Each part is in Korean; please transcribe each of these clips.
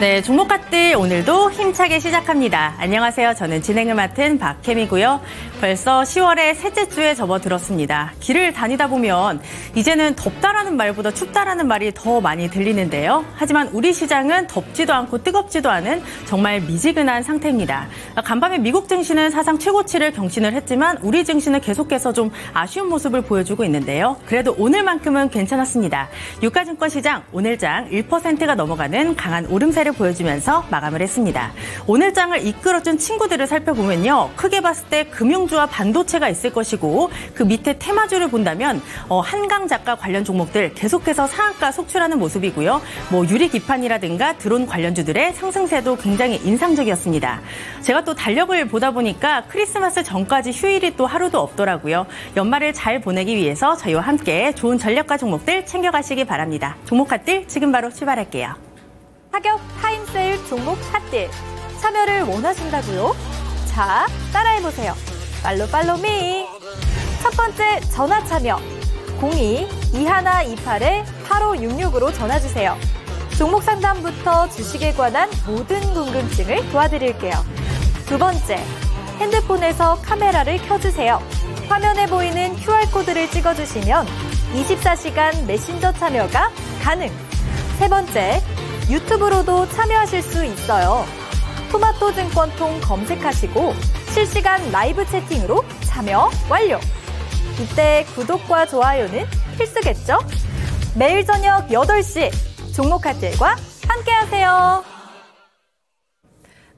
네, 종목갓들 오늘도 힘차게 시작합니다. 안녕하세요. 저는 진행을 맡은 박혜미고요. 벌써 10월의 셋째 주에 접어들었습니다. 길을 다니다 보면 이제는 덥다라는 말보다 춥다라는 말이 더 많이 들리는데요. 하지만 우리 시장은 덥지도 않고 뜨겁지도 않은 정말 미지근한 상태입니다. 간밤에 미국 증시는 사상 최고치를 경신을 했지만 우리 증시는 계속해서 좀 아쉬운 모습을 보여주고 있는데요. 그래도 오늘만큼은 괜찮았습니다. 유가증권 시장 오늘장 1%가 넘어가는 강한 오름세를 보여주면서 마감을 했습니다. 오늘 장을 이끌어준 친구들을 살펴보면요. 크게 봤을 때 금융주와 반도체가 있을 것이고 그 밑에 테마주를 본다면 한강작가 관련 종목들 계속해서 상한가 속출하는 모습이고요. 유리기판이라든가 드론 관련주들의 상승세도 굉장히 인상적이었습니다. 제가 또 달력을 보다 보니까 크리스마스 전까지 휴일이 또 하루도 없더라고요. 연말을 잘 보내기 위해서 저희와 함께 좋은 전략가 종목들 챙겨가시기 바랍니다. 종목갓들 지금 바로 출발할게요. 타격 타임세일 종목 핫딜 참여를 원하신다고요? 자, 따라해보세요. 팔로미. 첫 번째 전화 참여 02-2128-8566으로 전화주세요. 종목 상담부터 주식에 관한 모든 궁금증을 도와드릴게요. 두 번째, 핸드폰에서 카메라를 켜주세요. 화면에 보이는 QR코드를 찍어주시면 24시간 메신저 참여가 가능. 세 번째, 유튜브로도 참여하실 수 있어요. 토마토증권통 검색하시고 실시간 라이브 채팅으로 참여 완료. 이때 구독과 좋아요는 필수겠죠? 매일 저녁 8시 종목갓들과 함께하세요.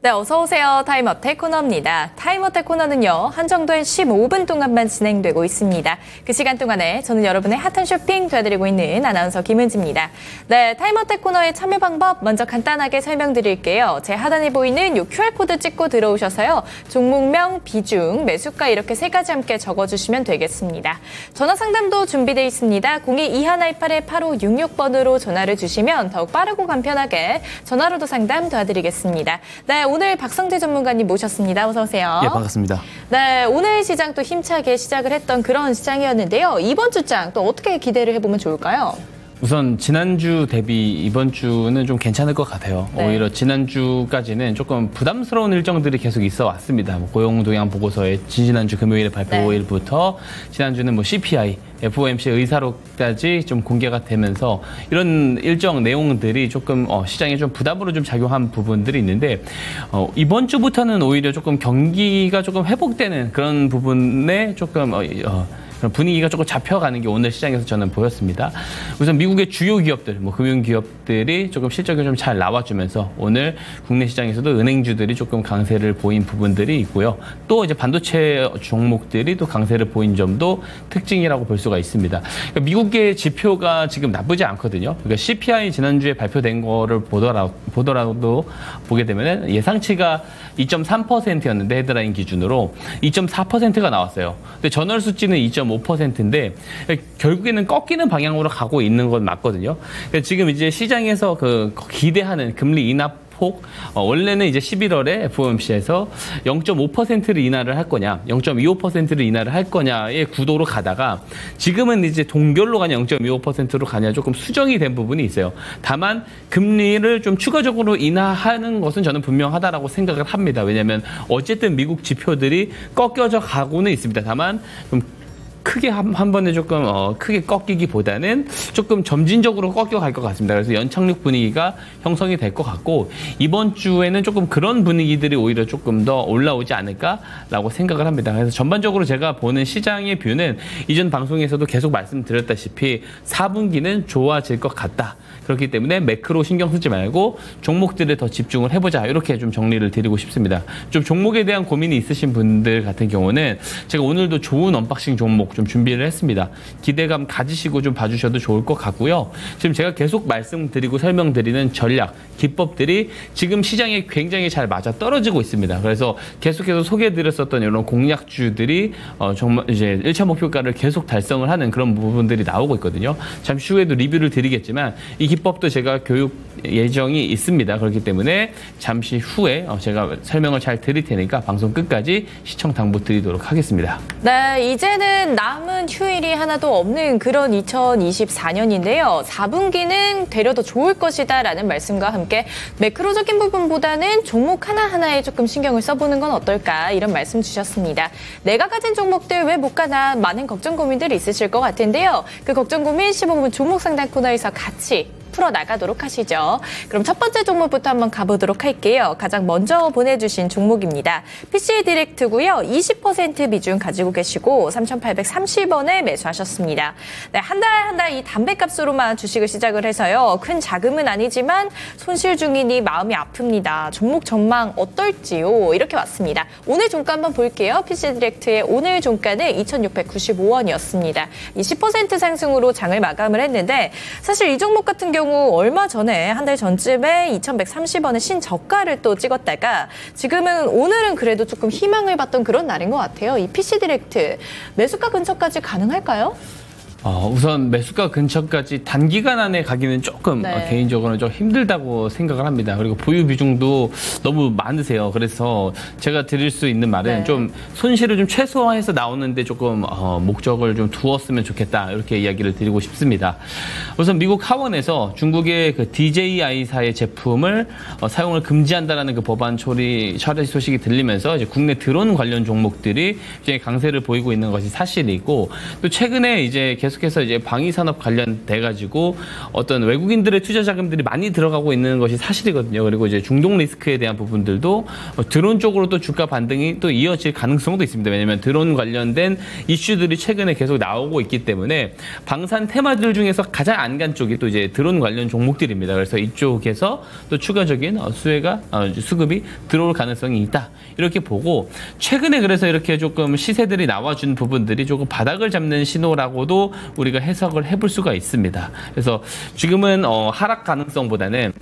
네, 어서오세요. 타임어택 코너입니다. 타임어택 코너는요, 한정된 15분 동안만 진행되고 있습니다. 그 시간 동안에 저는 여러분의 핫한 쇼핑 도와드리고 있는 아나운서 김은지입니다. 네, 타임어택 코너의 참여 방법 먼저 간단하게 설명드릴게요. 제 하단에 보이는 이 QR코드 찍고 들어오셔서요. 종목명, 비중, 매수가 이렇게 세 가지 함께 적어주시면 되겠습니다. 전화 상담도 준비되어 있습니다. 02-2128-8566번으로 전화를 주시면 더욱 빠르고 간편하게 전화로도 상담 도와드리겠습니다. 네, 오늘 박성재 전문가님 모셨습니다. 어서 오세요. 예, 반갑습니다. 네, 오늘 시장 또 힘차게 시작을 했던 그런 시장이었는데요. 이번 주장 또 어떻게 기대를 해보면 좋을까요? 우선 지난주 대비 이번 주는 좀 괜찮을 것 같아요. 네. 오히려 지난주까지는 조금 부담스러운 일정들이 계속 있어 왔습니다. 고용 동향 보고서의 지난주 금요일에 발표일부터 지난주는 CPI, FOMC 의사록까지 좀 공개가 되면서 이런 일정 내용들이 조금 시장에 좀 부담으로 좀 작용한 부분들이 있는데 이번 주부터는 오히려 조금 경기가 조금 회복되는 그런 부분에 조금 분위기가 조금 잡혀가는 게 오늘 시장에서 저는 보였습니다. 우선 미국의 주요 기업들, 금융기업들이 조금 실적이 좀 잘 나와주면서 오늘 국내 시장에서도 은행주들이 조금 강세를 보인 부분들이 있고요. 또 이제 반도체 종목들이 또 강세를 보인 점도 특징이라고 볼 수가 있습니다. 그러니까 미국의 지표가 지금 나쁘지 않거든요. 그러니까 CPI 지난주에 발표된 거를 보더라도 보게 되면 예상치가 2.3%였는데 헤드라인 기준으로 2.4%가 나왔어요. 근데 전월 수치는 2.5%인데 결국에는 꺾이는 방향으로 가고 있는 건 맞거든요. 그러니까 지금 이제 시장에서 기대하는 금리 인하 폭, 원래는 이제 11월에 FOMC에서 0.5%를 인하를 할 거냐, 0.25%를 인하를 할 거냐의 구도로 가다가 지금은 이제 동결로 가냐, 0.25%로 가냐 조금 수정이 된 부분이 있어요. 다만 금리를 좀 추가적으로 인하하는 것은 저는 분명하다라고 생각을 합니다. 왜냐하면 어쨌든 미국 지표들이 꺾여져 가고는 있습니다. 다만 좀 크게 한 번에 조금 크게 꺾이기보다는 조금 점진적으로 꺾여갈 것 같습니다. 그래서 연착륙 분위기가 형성이 될 것 같고 이번 주에는 조금 그런 분위기들이 오히려 조금 더 올라오지 않을까라고 생각을 합니다. 그래서 전반적으로 제가 보는 시장의 뷰는 이전 방송에서도 계속 말씀드렸다시피 4분기는 좋아질 것 같다. 그렇기 때문에 매크로 신경 쓰지 말고 종목들에 더 집중을 해보자. 이렇게 좀 정리를 드리고 싶습니다. 좀 종목에 대한 고민이 있으신 분들 같은 경우는 제가 오늘도 좋은 언박싱 종목 좀 준비를 했습니다. 기대감 가지시고 좀 봐주셔도 좋을 것 같고요. 지금 제가 계속 말씀드리고 설명드리는 전략, 기법들이 지금 시장에 굉장히 잘 맞아 떨어지고 있습니다. 그래서 계속해서 소개해드렸었던 이런 공략주들이 정말 이제 1차 목표가를 계속 달성을 하는 그런 부분들이 나오고 있거든요. 잠시 후에도 리뷰를 드리겠지만 이 기법도 제가 교육 예정이 있습니다. 그렇기 때문에 잠시 후에 제가 설명을 잘 드릴 테니까 방송 끝까지 시청 당부드리도록 하겠습니다. 네, 이제는 남은 휴일이 하나도 없는 그런 2024년인데요. 4분기는 되려 더 좋을 것이다라는 말씀과 함께 매크로적인 부분보다는 종목 하나하나에 조금 신경을 써보는 건 어떨까 이런 말씀 주셨습니다. 내가 가진 종목들 왜 못 가나 많은 걱정 고민들이 있으실 것 같은데요. 그 걱정 고민 15분 종목 상담 코너에서 같이 풀어나가도록 하시죠. 그럼 첫 번째 종목부터 한번 가보도록 할게요. 가장 먼저 보내주신 종목입니다. PC 디렉트고요. 20% 비중 가지고 계시고 3,830원에 매수하셨습니다. 네, 한 달 이 담배값으로만 주식을 시작을 해서요. 큰 자금은 아니지만 손실 중이니 마음이 아픕니다. 종목 전망 어떨지요? 이렇게 왔습니다. 오늘 종가 한번 볼게요. PC 디렉트의 오늘 종가는 2,695원이었습니다. 이 10% 상승으로 장을 마감을 했는데 사실 이 종목 같은 경우 얼마 전에 한 달 전쯤에 2,130원의 신저가를 또 찍었다가 지금은 오늘은 그래도 조금 희망을 봤던 그런 날인 것 같아요. 이 PC 디렉트 매수가 근처까지 가능할까요? 우선 매수가 근처까지 단기간 안에 가기는 조금 개인적으로는 좀 힘들다고 생각을 합니다. 그리고 보유 비중도 너무 많으세요. 그래서 제가 드릴 수 있는 말은 좀 손실을 좀 최소화해서 나오는데 조금 목적을 좀 두었으면 좋겠다. 이렇게 이야기를 드리고 싶습니다. 우선 미국 하원에서 중국의 그 DJI사의 제품을 사용을 금지한다라는 그 법안 처리 소식이 들리면서 이제 국내 드론 관련 종목들이 굉장히 강세를 보이고 있는 것이 사실이고 또 최근에 이제 계속해서 이제 방위산업 관련돼 가지고 어떤 외국인들의 투자 자금들이 많이 들어가고 있는 것이 사실이거든요. 그리고 이제 중동 리스크에 대한 부분들도 드론 쪽으로 또 주가 반등이 또 이어질 가능성도 있습니다. 왜냐하면 드론 관련된 이슈들이 최근에 계속 나오고 있기 때문에 방산 테마들 중에서 가장 안간 쪽이 또 이제 드론 관련 종목들입니다. 그래서 이쪽에서 또 추가적인 수급이 들어올 가능성이 있다. 이렇게 보고 최근에 그래서 이렇게 조금 시세들이 나와준 부분들이 조금 바닥을 잡는 신호라고도 우리가 해석을 해볼 수가 있습니다. 그래서 지금은 하락 가능성보다는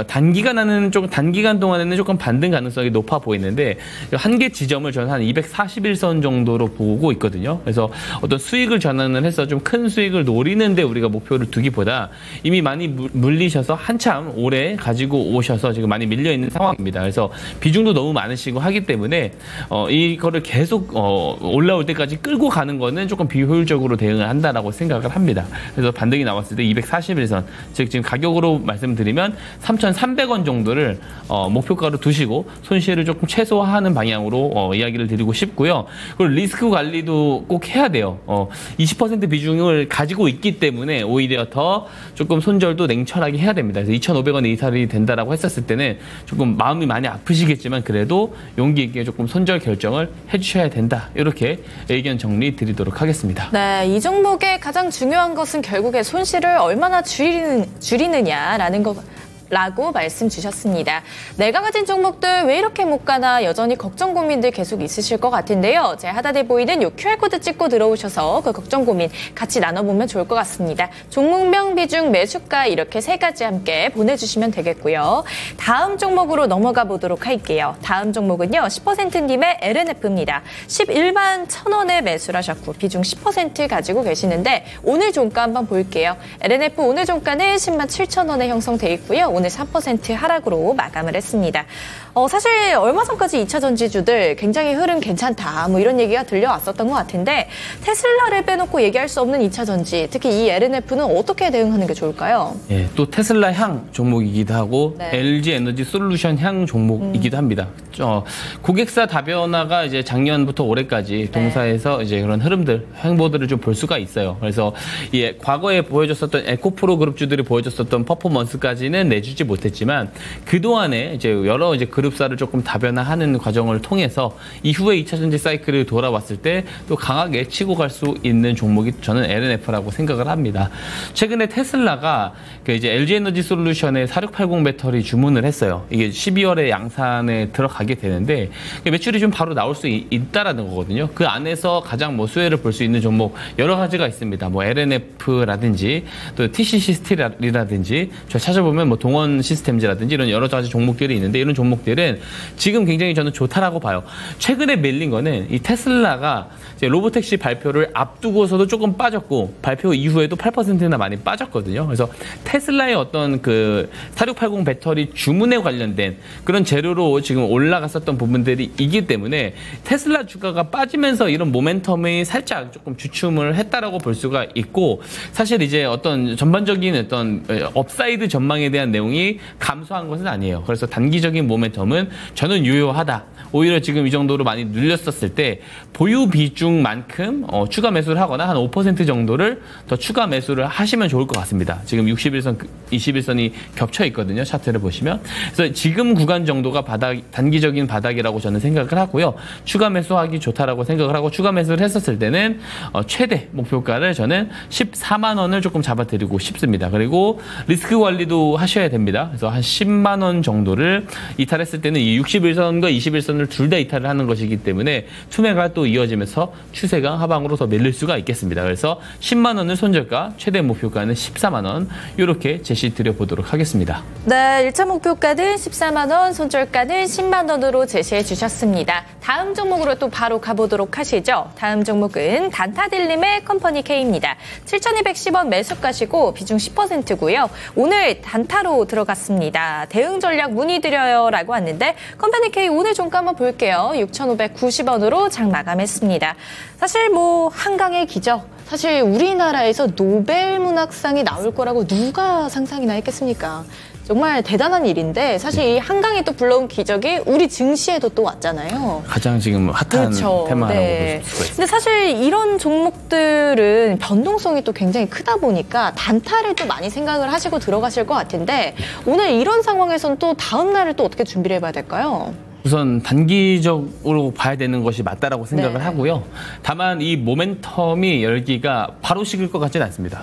단기간 동안에는 조금 반등 가능성이 높아 보이는데 한계 지점을 저는 한 241선 정도로 보고 있거든요. 그래서 어떤 수익을 전환을 해서 좀 큰 수익을 노리는데 우리가 목표를 두기보다 이미 많이 물리셔서 한참 오래 가지고 오셔서 지금 많이 밀려 있는 상황입니다. 그래서 비중도 너무 많으시고 하기 때문에 이거를 계속 올라올 때까지 끌고 가는 거는 조금 비효율적으로 대응을 한다라고 생각을 합니다. 그래서 반등이 나왔을 때 241선, 즉 지금 가격으로 말씀드리면 3,300원 정도를 목표가로 두시고 손실을 조금 최소화하는 방향으로 이야기를 드리고 싶고요. 그리고 리스크 관리도 꼭 해야 돼요. 20% 비중을 가지고 있기 때문에 오히려 더 조금 손절도 냉철하게 해야 됩니다. 그래서 2,500원 이탈이 된다라고 했었을 때는 조금 마음이 많이 아프시겠지만 그래도 용기 있게 조금 손절 결정을 해주셔야 된다. 이렇게 의견 정리 드리도록 하겠습니다. 네, 이 종목의 가장 중요한 것은 결국에 손실을 얼마나 줄이느냐라는 라고 말씀 주셨습니다. 내가 가진 종목들 왜 이렇게 못 가나 여전히 걱정 고민들 계속 있으실 것 같은데요. 제 하단에 보이는 이 QR코드 찍고 들어오셔서 그 걱정 고민 같이 나눠보면 좋을 것 같습니다. 종목명, 비중, 매수가 이렇게 세 가지 함께 보내주시면 되겠고요. 다음 종목으로 넘어가 보도록 할게요. 다음 종목은요. 10%님의 LNF입니다. 11만 1,000원에 매수를 하셨고 비중 10% 가지고 계시는데 오늘 종가 한번 볼게요. LNF 오늘 종가는 10만 7,000원에 형성돼 있고요. 오늘 3% 하락으로 마감을 했습니다. 사실 얼마 전까지 2차 전지주들 굉장히 흐름 괜찮다 뭐 이런 얘기가 들려왔었던 것 같은데 테슬라를 빼놓고 얘기할 수 없는 2차 전지, 특히 이 LNF는 어떻게 대응하는 게 좋을까요? 네, 또 테슬라 향 종목이기도 하고 LG 에너지 솔루션 향 종목이기도 합니다. 고객사 다변화가 이제 작년부터 올해까지 동사에서 이제 그런 흐름들, 행보들을 좀 볼 수가 있어요. 그래서 과거에 보여줬었던 에코프로 그룹주들이 보여줬었던 퍼포먼스까지는 내주지 못했지만 그 동안에 이제 여러 그룹사를 조금 다변화하는 과정을 통해서 이후에 2차 전지 사이클이 돌아왔을 때 또 강하게 치고 갈 수 있는 종목이 저는 LNF라고 생각을 합니다. 최근에 테슬라가 이제 LG 에너지 솔루션의 4680 배터리 주문을 했어요. 이게 12월에 양산에 들어가게 되는데 매출이 좀 바로 나올 수 있다라는 거거든요. 그 안에서 가장 수혜를 볼 수 있는 종목 여러 가지가 있습니다. LNF라든지 또 TCC 스틸이라든지 저 찾아보면 동원 시스템즈라든지 이런 여러 가지 종목들이 있는데 이런 종목들이 종목들은 지금 굉장히 저는 좋다라고 봐요. 최근에 밀린 거는 이 테슬라가 이제 로보택시 발표를 앞두고서도 조금 빠졌고 발표 이후에도 8%나 많이 빠졌거든요. 그래서 테슬라의 어떤 그 4680 배터리 주문에 관련된 그런 재료로 지금 올라갔었던 부분들이 있기 때문에 테슬라 주가가 빠지면서 이런 모멘텀이 살짝 조금 주춤을 했다라고 볼 수가 있고, 사실 이제 어떤 전반적인 어떤 업사이드 전망에 대한 내용이 감소한 것은 아니에요. 그래서 단기적인 모멘텀은 저는 유효하다. 오히려 지금 이 정도로 많이 눌렸었을 때 보유 비중만큼 추가 매수를 하거나 한 5% 정도를 더 추가 매수를 하시면 좋을 것 같습니다. 지금 61선, 21선이 겹쳐 있거든요. 차트를 보시면. 그래서 지금 구간 정도가 단기적인 바닥이라고 저는 생각을 하고요. 추가 매수하기 좋다라고 생각을 하고 추가 매수를 했었을 때는 최대 목표가를 저는 14만 원을 조금 잡아드리고 싶습니다. 그리고 리스크 관리도 하셔야 됩니다. 그래서 한 10만 원 정도를 이탈했을 때는 이 61선과 21선을 둘 다 이탈을 하는 것이기 때문에 투매가 또 이어지면서 추세가 하방으로 더 밀릴 수가 있겠습니다. 그래서 10만 원을 손절가, 최대 목표가는 14만 원 이렇게 제시 드려보도록 하겠습니다. 네, 1차 목표가는 14만 원, 손절가는 10만 원으로 제시해 주셨습니다. 다음 종목으로 또 바로 가보도록 하시죠. 다음 종목은 단타딜림의 컴퍼니 K입니다. 7,210원 매수가시고 비중 10%고요. 오늘 단타로 들어갔습니다. 대응 전략 문의드려요라고 왔는데 컴퍼니 K 오늘 종가 한번 볼게요. 6,590원으로 장 마감했습니다. 사실 뭐 한강의 기적. 사실 우리나라에서 노벨 문학상이 나올 거라고 누가 상상이나 했겠습니까? 정말 대단한 일인데 사실 이 한강이 또 불러온 기적이 우리 증시에도 또 왔잖아요. 가장 지금 핫한 그렇죠. 테마라고 네. 볼 수가 있습니다. 근데 사실 이런 종목들은 변동성이 또 굉장히 크다 보니까 단타를 또 많이 생각을 하시고 들어가실 것 같은데 오늘 이런 상황에서는 또 다음 날을 또 어떻게 준비를 해봐야 될까요? 우선 단기적으로 봐야 되는 것이 맞다라고 생각을 네. 하고요. 다만 이 모멘텀이 열기가 바로 식을 것 같지는 않습니다.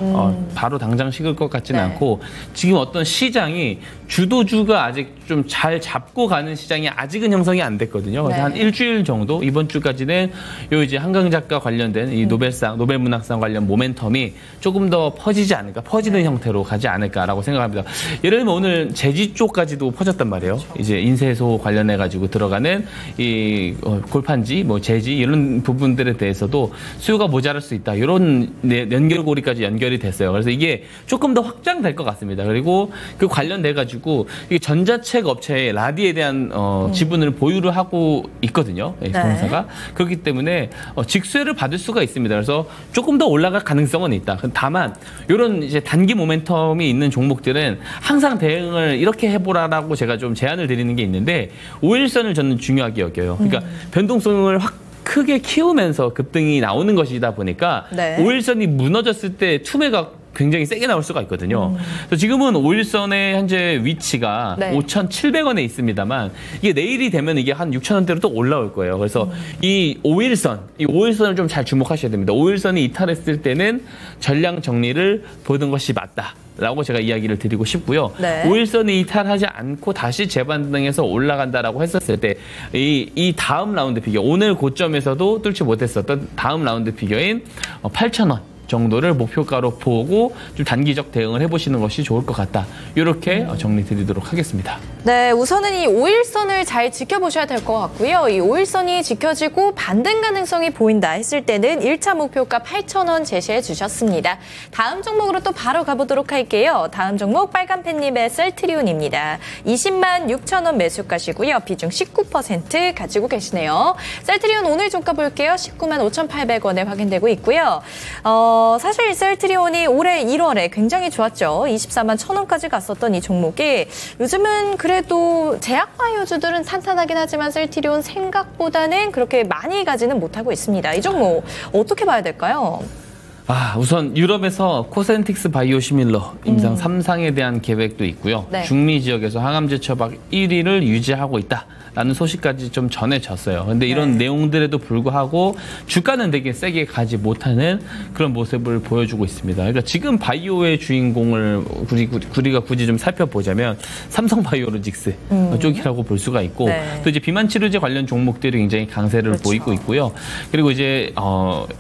바로 당장 식을 것 같지는 네. 않고 지금 어떤 시장이 주도주가 아직 좀 잘 잡고 가는 시장이 아직은 형성이 안 됐거든요. 그래서 네. 한 일주일 정도 이번 주까지는 요 이제 한강 작가 관련된 이 노벨 문학상 관련 모멘텀이 조금 더 퍼지지 않을까, 퍼지는 형태로 가지 않을까라고 생각합니다. 예를 들면 오늘 제지 쪽까지도 퍼졌단 말이에요. 그렇죠. 이제 인쇄소 관련해 가지고 들어가는 이 골판지, 뭐 재지 이런 부분들에 대해서도 수요가 모자랄 수 있다. 이런 연결고리까지 연결이 됐어요. 그래서 이게 조금 더 확장될 것 같습니다. 그리고 그 관련돼 가지고 이게 전자책 업체의 라디에 대한 지분을 보유를 하고 있거든요. 동사가. 네. 그렇기 때문에 직수혜를 받을 수가 있습니다. 그래서 조금 더 올라갈 가능성은 있다. 다만 이런 이제 단기 모멘텀이 있는 종목들은 항상 대응을 이렇게 해보라라고 제가 좀 제안을 드리는 게 있는데 5일선을 저는 중요하게 여겨요. 그러니까 변동성을 확 크게 키우면서 급등이 나오는 것이다 보니까 네. 5일선이 무너졌을 때 투매가 굉장히 세게 나올 수가 있거든요. 그래서 지금은 5일선의 현재 위치가 네. 5,700원에 있습니다만 이게 내일이 되면 이게 한 6,000원대로 또 올라올 거예요. 그래서 이 5일선을 좀 잘 주목하셔야 됩니다. 5일선이 이탈했을 때는 전량 정리를 보는 것이 맞다. 라고 제가 이야기를 드리고 싶고요. 네. 5일선이 이탈하지 않고 다시 재반등해서 올라간다라고 했었을 때 이 다음 라운드 비교, 오늘 고점에서도 뚫지 못했었던 다음 라운드 비교인 8,000원. 정도를 목표가로 보고 좀 단기적 대응을 해보시는 것이 좋을 것 같다. 이렇게 정리 드리도록 하겠습니다. 네, 우선은 이 5일선을 잘 지켜보셔야 될 것 같고요. 이 5일선이 지켜지고 반등 가능성이 보인다 했을 때는 1차 목표가 8,000원 제시해 주셨습니다. 다음 종목으로 또 바로 가보도록 할게요. 다음 종목 빨간팬님의 셀트리온입니다. 20만 6천 원 매수가시고요. 비중 19% 가지고 계시네요. 셀트리온 오늘 종가 볼게요. 19만 5,800원에 확인되고 있고요. 사실 셀트리온이 올해 1월에 굉장히 좋았죠. 24만 1,000원까지 갔었던 이 종목이 요즘은 그래도 제약바이오주들은 탄탄하긴 하지만 셀트리온 생각보다는 그렇게 많이 가지는 못하고 있습니다. 이 종목 어떻게 봐야 될까요? 우선 유럽에서 코센틱스 바이오시밀러 임상 3상에 대한 계획도 있고요. 네. 중미 지역에서 항암제 처방 1위를 유지하고 있다라는 소식까지 좀 전해졌어요. 그런데 이런 내용들에도 불구하고 주가는 되게 세게 가지 못하는 그런 모습을 보여주고 있습니다. 그러니까 지금 바이오의 주인공을 우리가 굳이 좀 살펴보자면 삼성바이오로직스 쪽이라고 볼 수가 있고 또 이제 비만 치료제 관련 종목들이 굉장히 강세를 보이고 있고요. 그리고 이제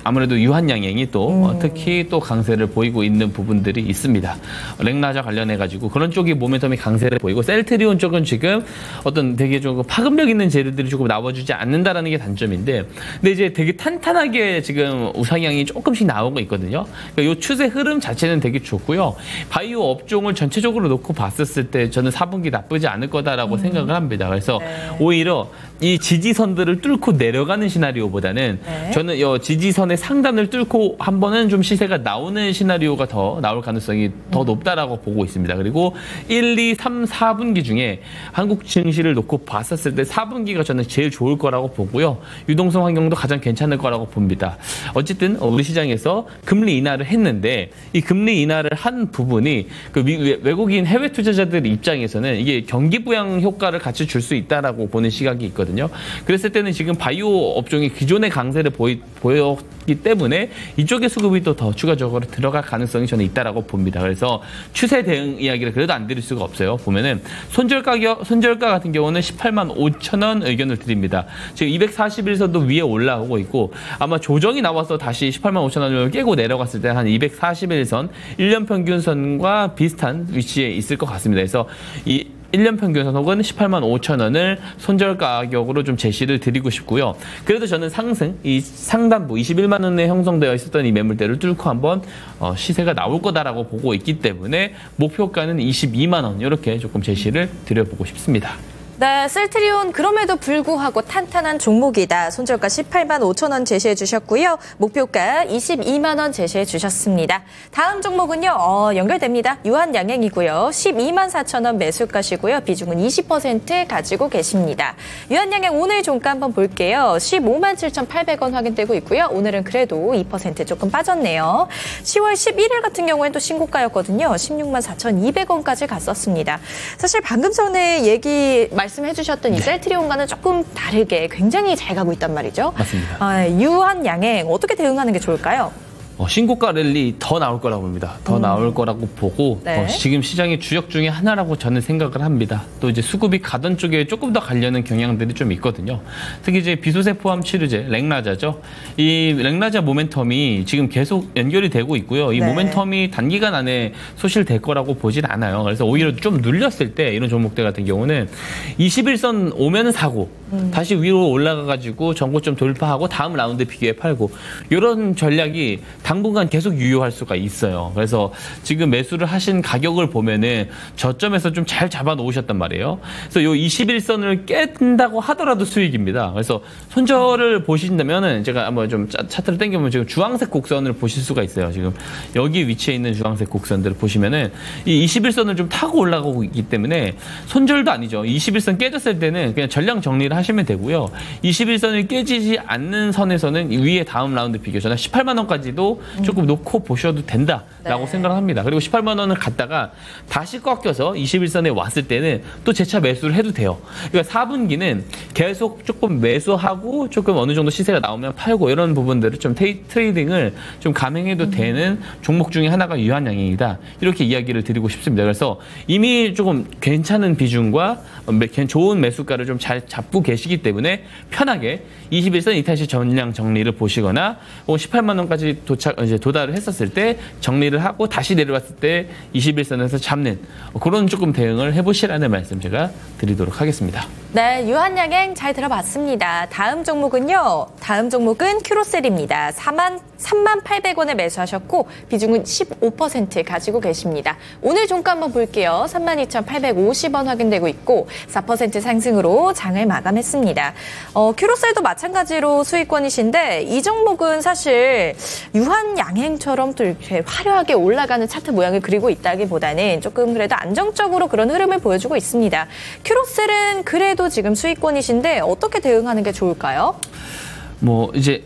아무래도 유한양행이 또 특히 또 강세를 보이고 있는 부분들이 있습니다. 렉나자 관련해가지고 그런 쪽이 모멘텀이 강세를 보이고 셀트리온 쪽은 지금 어떤 되게 좀 파급력 있는 재료들이 조금 나와주지 않는다라는 게 단점인데, 근데 이제 되게 탄탄하게 지금 우상향이 조금씩 나오고 있거든요. 그러니까 이 추세 흐름 자체는 되게 좋고요. 바이오 업종을 전체적으로 놓고 봤었을 때 저는 4분기 나쁘지 않을 거다라고 생각을 합니다. 그래서 오히려 이 지지선들을 뚫고 내려가는 시나리오보다는 저는 이 지지선의 상단을 뚫고 한 번은 좀 시세가 나오는 시나리오가 더 나올 가능성이 더 높다라고 보고 있습니다. 그리고 1, 2, 3, 4분기 중에 한국 증시를 놓고 봤었을 때 4분기가 저는 제일 좋을 거라고 보고요. 유동성 환경도 가장 괜찮을 거라고 봅니다. 어쨌든 우리 시장에서 금리 인하를 했는데 이 금리 인하를 한 부분이 그 외국인 해외 투자자들 입장에서는 이게 경기 부양 효과를 같이 줄 수 있다라고 보는 시각이 있거든요. 그랬을 때는 지금 바이오 업종이 기존의 강세를 보였기 때문에 이쪽의 수급이 또 더 추가적으로 들어갈 가능성이 저는 있다라고 봅니다. 그래서 추세 대응 이야기를 그래도 안 드릴 수가 없어요. 보면은 손절가 같은 경우는 18만 5천 원 의견을 드립니다. 지금 241선도 위에 올라오고 있고 아마 조정이 나와서 다시 18만 5천 원을 깨고 내려갔을 때 한 241선 1년 평균선과 비슷한 위치에 있을 것 같습니다. 그래서 이 1년 평균선 혹은 18만 5천 원을 손절 가격으로 좀 제시를 드리고 싶고요. 그래도 저는 상승, 이 상단부 21만 원에 형성되어 있었던 이 매물대를 뚫고 한번 시세가 나올 거다라고 보고 있기 때문에 목표가는 22만 원 이렇게 조금 제시를 드려보고 싶습니다. 네, 셀트리온 그럼에도 불구하고 탄탄한 종목이다. 손절가 18만 5천 원 제시해 주셨고요. 목표가 22만 원 제시해 주셨습니다. 다음 종목은요. 연결됩니다. 유한양행이고요. 12만 4천 원 매수가시고요. 비중은 20% 가지고 계십니다. 유한양행 오늘 종가 한번 볼게요. 15만 7,800원 확인되고 있고요. 오늘은 그래도 2% 조금 빠졌네요. 10월 11일 같은 경우에는 또 신고가였거든요. 16만 4,200원까지 갔었습니다. 사실 방금 전에 말씀해 주셨던 이 셀트리온과는 조금 다르게 굉장히 잘 가고 있단 말이죠. 맞습니다. 유한양행 어떻게 대응하는 게 좋을까요? 신고가 랠리 더 나올 거라고 봅니다. 더 나올 거라고 보고 지금 시장의 주역 중에 하나라고 저는 생각을 합니다. 또 이제 수급이 가던 쪽에 조금 더 가려는 경향들이 좀 있거든요. 특히 이제 비소세 포함 치료제 렉나자죠. 이 렉나자 모멘텀이 지금 계속 연결이 되고 있고요. 이 모멘텀이 단기간 안에 소실될 거라고 보진 않아요. 그래서 오히려 좀 눌렸을 때 이런 종목들 같은 경우는 21선 오면 사고 다시 위로 올라가가지고 전고점 돌파하고 다음 라운드 비교해 팔고 이런 전략이 당분간 계속 유효할 수가 있어요. 그래서 지금 매수를 하신 가격을 보면은 저점에서 좀 잘 잡아 놓으셨단 말이에요. 그래서 요 21선을 깬다고 하더라도 수익입니다. 그래서 손절을 보신다면은 제가 한번 좀 차트를 당겨보면 지금 주황색 곡선을 보실 수가 있어요. 지금 여기 위치에 있는 주황색 곡선들을 보시면은 이 21선을 좀 타고 올라가고 있기 때문에 손절도 아니죠. 21선 깨졌을 때는 그냥 전량 정리를 하시면 되고요. 21선을 깨지지 않는 선에서는 위에 다음 라운드 비교 저는 18만 원까지도 조금 놓고 보셔도 된다라고 생각을 합니다. 그리고 18만 원을 갔다가 다시 꺾여서 21선에 왔을 때는 또 재차 매수를 해도 돼요. 그러니까 4분기는 계속 조금 매수하고 조금 어느 정도 시세가 나오면 팔고 이런 부분들을 좀 트레이딩을 좀 감행해도 되는 종목 중에 하나가 유한양행이다. 이렇게 이야기를 드리고 싶습니다. 그래서 이미 조금 괜찮은 비중과 좋은 매수가를 좀 잘 잡고 계시기 때문에 편하게 21선 이탈시 전량 정리를 보시거나 18만 원까지 도달을 했었을 때 정리를 하고 다시 내려왔을 때 21선에서 잡는 그런 조금 대응을 해보시라는 말씀 제가 드리도록 하겠습니다. 네, 유한양행 잘 들어봤습니다. 다음 종목은요. 다음 종목은 큐로셀입니다. 3,800원에 매수하셨고 비중은 15% 가지고 계십니다. 오늘 종가 한번 볼게요. 32,850원 확인되고 있고 4% 상승으로 장을 마감했습니다. 큐로셀도 마찬가지로 수익권이신데 이 종목은 사실 유한양행처럼 또 이렇게 화려하게 올라가는 차트 모양을 그리고 있다기보다는 조금 그래도 안정적으로 그런 흐름을 보여주고 있습니다. 큐로셀은 그래도 지금 수익권이신데 어떻게 대응하는 게 좋을까요? 이제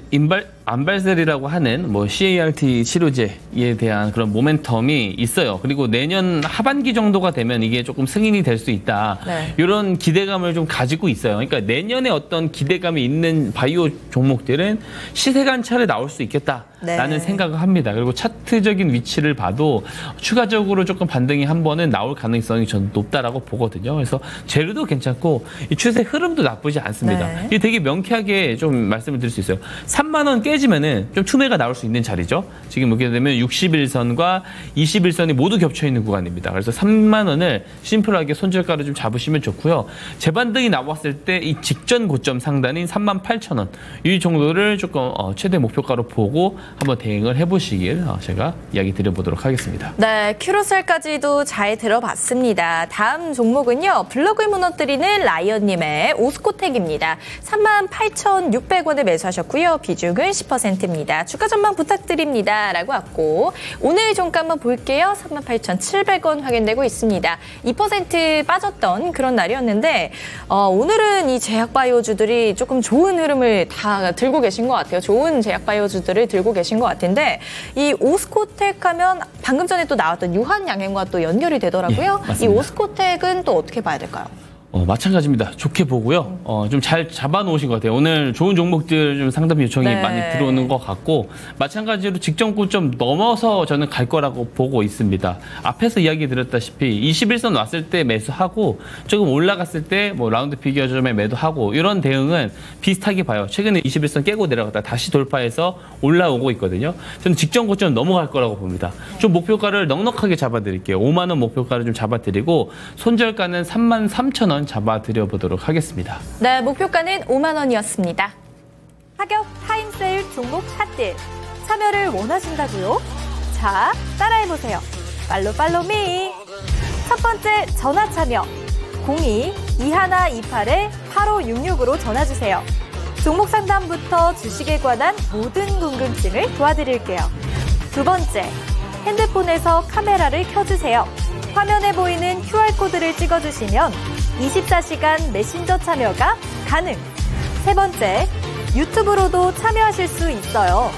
안발셀이라고 하는 CAR-T 치료제에 대한 그런 모멘텀이 있어요. 그리고 내년 하반기 정도가 되면 이게 조금 승인이 될 수 있다. 이런 기대감을 좀 가지고 있어요. 그러니까 내년에 어떤 기대감이 있는 바이오 종목들은 시세 관찰에 나올 수 있겠다라는 생각을 합니다. 그리고 차트적인 위치를 봐도 추가적으로 조금 반등이 한 번은 나올 가능성이 저는 높다라고 보거든요. 그래서 재료도 괜찮고 이 추세 흐름도 나쁘지 않습니다. 이게 되게 명쾌하게 좀 말씀을 드릴 수 있어요. 3만 원 깨지면은 좀 투매가 나올 수 있는 자리죠. 지금 보게 되면 61선과 21선이 모두 겹쳐 있는 구간입니다. 그래서 3만 원을 심플하게 손절가로 좀 잡으시면 좋고요. 재반등이 나왔을 때 이 직전 고점 상단인 38,000원 이 정도를 조금 최대 목표가로 보고 한번 대응을 해보시길 제가 이야기 드려보도록 하겠습니다. 네, 큐로셀까지도 잘 들어봤습니다. 다음 종목은요. 블록을 무너뜨리는 라이언님의 오스코텍입니다. 38,600원에 매수하셨고요. 비중은 10%입니다. 주가 전망 부탁드립니다. 라고 왔고 오늘 종가 한번 볼게요. 38,700원 확인되고 있습니다. 2% 빠졌던 그런 날이었는데 오늘은 이 제약바이오주들이 조금 좋은 흐름을 다 들고 계신 것 같아요. 좋은 제약바이오주들을 들고 계신 것 같은데 이 오스코텍 하면 방금 전에 또 나왔던 유한양행과 또 연결이 되더라고요. 예, 이 오스코텍은 또 어떻게 봐야 될까요? 마찬가지입니다. 좋게 보고요. 좀 잘 잡아놓으신 것 같아요. 오늘 좋은 종목들 좀 상담 요청이 네. 많이 들어오는 것 같고 마찬가지로 직전 고점 넘어서 저는 갈 거라고 보고 있습니다. 앞에서 이야기 드렸다시피 21선 왔을 때 매수하고 조금 올라갔을 때 뭐 라운드 피겨점에 매도하고 이런 대응은 비슷하게 봐요. 최근에 21선 깨고 내려갔다 다시 돌파해서 올라오고 있거든요. 저는 직전 고점 넘어갈 거라고 봅니다. 좀 목표가를 넉넉하게 잡아드릴게요. 5만 원 목표가를 좀 잡아드리고 손절가는 33,000원 잡아드려 보도록 하겠습니다. 네, 목표가는 5만 원이었습니다. 하격 타임세일 종목 핫딜 참여를 원하신다고요? 자, 따라해보세요. 팔로미. 첫 번째 전화 참여 02-2128-8566으로 전화주세요. 종목 상담부터 주식에 관한 모든 궁금증을 도와드릴게요. 두 번째, 핸드폰에서 카메라를 켜주세요. 화면에 보이는 QR코드를 찍어주시면 24시간 메신저 참여가 가능. 세 번째, 유튜브로도 참여하실 수 있어요.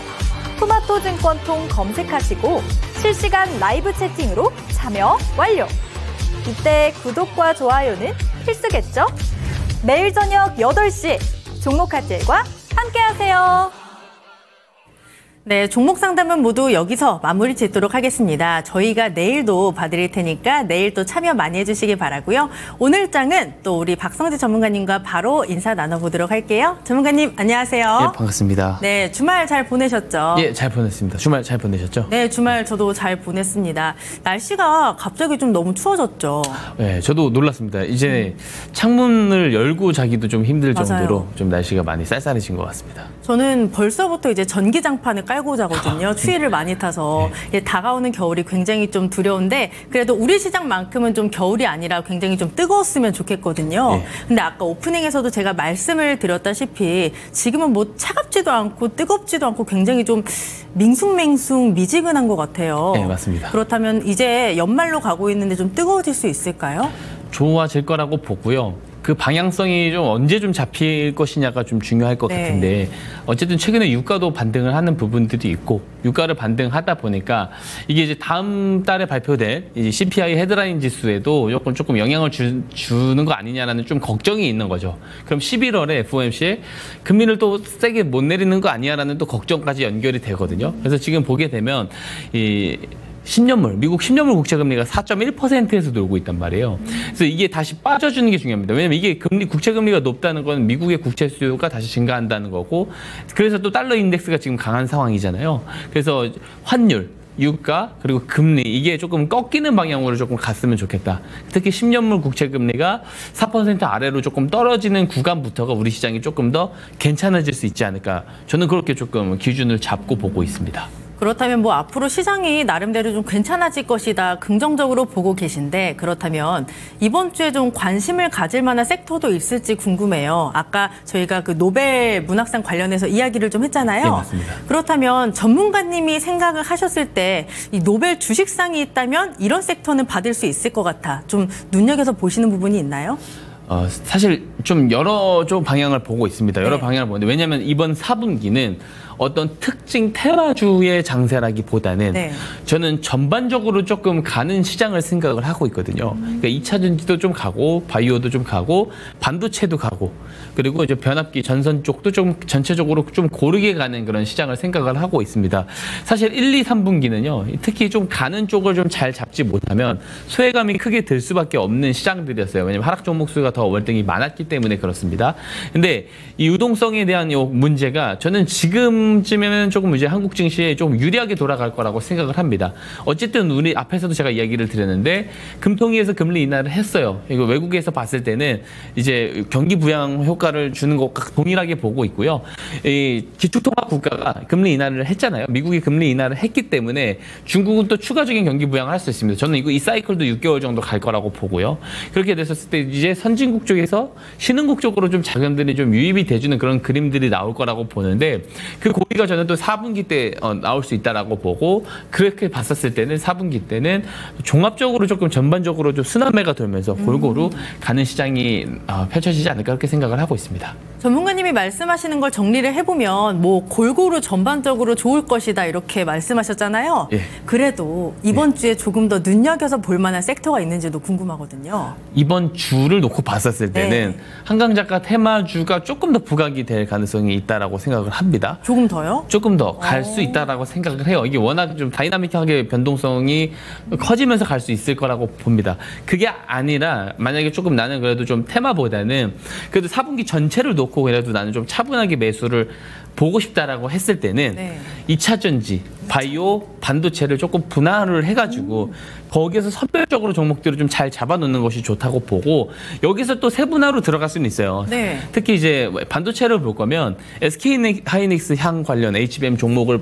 토마토증권통 검색하시고 실시간 라이브 채팅으로 참여 완료. 이때 구독과 좋아요는 필수겠죠? 매일 저녁 8시 종목 핫딜과 함께하세요. 네, 종목 상담은 모두 여기서 마무리 짓도록 하겠습니다. 저희가 내일도 봐드릴 테니까 내일 또 참여 많이 해주시기 바라고요. 오늘 장은 또 우리 박성재 전문가님과 바로 인사 나눠보도록 할게요. 전문가님 안녕하세요. 예, 반갑습니다. 네, 주말 잘 보내셨죠? 예, 잘 보냈습니다. 주말 잘 보내셨죠? 네, 주말 저도 잘 보냈습니다. 날씨가 갑자기 좀 너무 추워졌죠? 네, 저도 놀랐습니다. 이제 창문을 열고 자기도 좀 힘들 맞아요. 정도로 좀 날씨가 많이 쌀쌀해진 것 같습니다. 저는 벌써부터 이제 전기장판을 깔고 자거든요. 추위를 많이 타서 다가오는 겨울이 굉장히 좀 두려운데 그래도 우리 시장만큼은 좀 겨울이 아니라 굉장히 좀 뜨거웠으면 좋겠거든요. 근데 아까 오프닝에서도 제가 말씀을 드렸다시피 지금은 뭐 차갑지도 않고 뜨겁지도 않고 굉장히 좀 밍숭맹숭 미지근한 것 같아요. 네, 맞습니다. 그렇다면 이제 연말로 가고 있는데 좀 뜨거워질 수 있을까요? 좋아질 거라고 보고요. 그 방향성이 좀 언제 좀 잡힐 것이냐가 좀 중요할 것 같은데 어쨌든 최근에 유가도 반등을 하는 부분들이 있고 유가를 반등하다 보니까 이게 이제 다음 달에 발표될 이 CPI 헤드라인 지수에도 조금 영향을 주는 거 아니냐라는 좀 걱정이 있는 거죠. 그럼 11월에 FOMC 금리를 또 세게 못 내리는 거 아니냐라는 또 걱정까지 연결이 되거든요. 그래서 지금 보게 되면 이 10년물, 미국 10년물 국채금리가 4.1%에서 놀고 있단 말이에요. 그래서 이게 다시 빠져주는 게 중요합니다. 왜냐면 이게 국채금리가 높다는 건 미국의 국채 수요가 다시 증가한다는 거고, 그래서 또 달러 인덱스가 지금 강한 상황이잖아요. 그래서 환율, 유가, 그리고 금리, 이게 조금 꺾이는 방향으로 조금 갔으면 좋겠다. 특히 10년물 국채금리가 4% 아래로 조금 떨어지는 구간부터가 우리 시장이 조금 더 괜찮아질 수 있지 않을까. 저는 그렇게 조금 기준을 잡고 보고 있습니다. 그렇다면 뭐 앞으로 시장이 나름대로 좀 괜찮아질 것이다 긍정적으로 보고 계신데 그렇다면 이번 주에 좀 관심을 가질 만한 섹터도 있을지 궁금해요. 아까 저희가 그 노벨 문학상 관련해서 이야기를 좀 했잖아요. 네, 맞습니다. 그렇다면 전문가님이 생각을 하셨을 때 이 노벨 주식상이 있다면 이런 섹터는 받을 수 있을 것 같아. 좀 눈여겨서 보시는 부분이 있나요? 사실 좀 여러 방향을 보고 있습니다. 여러 네. 방향을 보는데 왜냐하면 이번 4분기는 어떤 특징 테마주의 장세라기보다는 저는 전반적으로 조금 가는 시장을 생각을 하고 있거든요. 그러니까 2차 전지도 좀 가고 바이오도 좀 가고 반도체도 가고 그리고 이제 변압기 전선 쪽도 좀 전체적으로 좀 고르게 가는 그런 시장을 생각을 하고 있습니다. 사실 1, 2, 3분기는요. 특히 좀 가는 쪽을 좀 잘 잡지 못하면 소외감이 크게 들 수밖에 없는 시장들이었어요. 왜냐하면 하락 종목 수가 더 월등히 많았기 때문에 그렇습니다. 근데 이 유동성에 대한 이 문제가 저는 지금쯤에는 조금 이제 한국 증시에 좀 유리하게 돌아갈 거라고 생각을 합니다. 어쨌든 우리 앞에서도 제가 이야기를 드렸는데 금통위에서 금리 인하를 했어요. 이거 외국에서 봤을 때는 이제 경기 부양 효과를 주는 것과 동일하게 보고 있고요. 이 기축통화 국가가 금리 인하를 했잖아요. 미국이 금리 인하를 했기 때문에 중국은 또 추가적인 경기 부양을 할 수 있습니다. 저는 이 사이클도 6개월 정도 갈 거라고 보고요. 그렇게 됐었을 때 이제 선진국 쪽에서 신흥국 쪽으로 좀 자금들이 좀 유입이 돼주는 그런 그림들이 나올 거라고 보는데 그 고리가 저는 또 4분기 때 나올 수 있다라고 보고 그렇게 봤었을 때는 4분기 때는 종합적으로 조금 전반적으로 좀 순환매가 돌면서 골고루 가는 시장이 펼쳐지지 않을까 그렇게 생각을 하고 있습니다. 전문가님이 말씀하시는 걸 정리를 해보면 뭐 골고루 전반적으로 좋을 것이다 이렇게 말씀하셨잖아요. 예. 그래도 이번 주에 조금 더 눈여겨서 볼 만한 섹터가 있는지도 궁금하거든요. 이번 주를 놓고 봤었을 때는 네. 한강작가 테마주가 조금 더 부각이 될 가능성이 있다라고 생각을 합니다. 조금 더요? 조금 더 갈 수 있다라고 생각을 해요. 이게 워낙 좀 다이나믹하게 변동성이 커지면서 갈 수 있을 거라고 봅니다. 그게 아니라 만약에 조금 나는 그래도 좀 테마보다는 그래도 4분기 전체를 놓고 그래도 나는 좀 차분하게 매수를 보고 싶다라고 했을 때는 네. 2차 전지, 바이오, 반도체를 조금 분할을 해가지고 거기에서 선별적으로 종목들을 좀 잘 잡아놓는 것이 좋다고 보고 여기서 또 세분화로 들어갈 수는 있어요. 네. 특히 이제 반도체를 볼 거면 SK 하이닉스 향 관련 HBM 종목을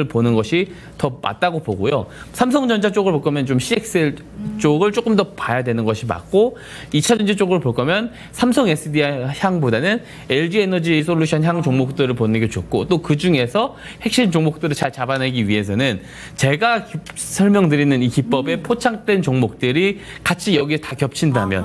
보는 것이 더 맞다고 보고요. 삼성전자 쪽을 볼 거면 좀 CXL 쪽을 조금 더 봐야 되는 것이 맞고 2차 전지 쪽을 볼 거면 삼성 SDI 향보다는 LG 에너지 솔루션 향 종목들을 보는 게 좋고 또 그 중에서 핵심 종목들을 잘 잡아내기 위해서는 제가 설명드리는 이 기법에 포착된 종목들이 같이 여기에 다 겹친다면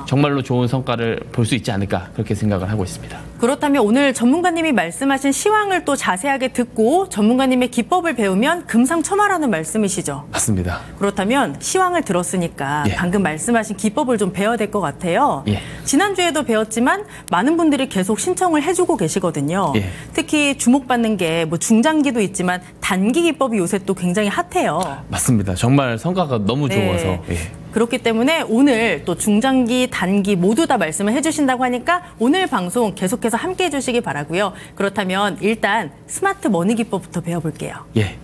정말로 좋은 성과를 볼 수 있지 않을까 그렇게 생각을 하고 있습니다. 그렇다면 오늘 전문가님이 말씀하신 시황을 또 자세하게 듣고 전문가님의 기법을 배우면 금상첨화라는 말씀이시죠? 맞습니다. 그렇다면 시황을 들었으니까 예. 방금 말씀하신 기법을 좀 배워야 될 것 같아요. 예. 지난주에도 배웠지만 많은 분들이 계속 신청을 해주고 계시거든요. 예. 특히 주목받는 게 뭐 중장기도 있지만 단기 기법이 요새 또 굉장히 핫해요. 맞습니다. 정말 성과가 너무 네. 좋아서. 예. 그렇기 때문에 오늘 또 중장기, 단기 모두 다 말씀을 해주신다고 하니까 오늘 방송 계속해서 함께 해주시기 바라고요. 그렇다면 일단 스마트 머니 기법부터 배워볼게요. 예.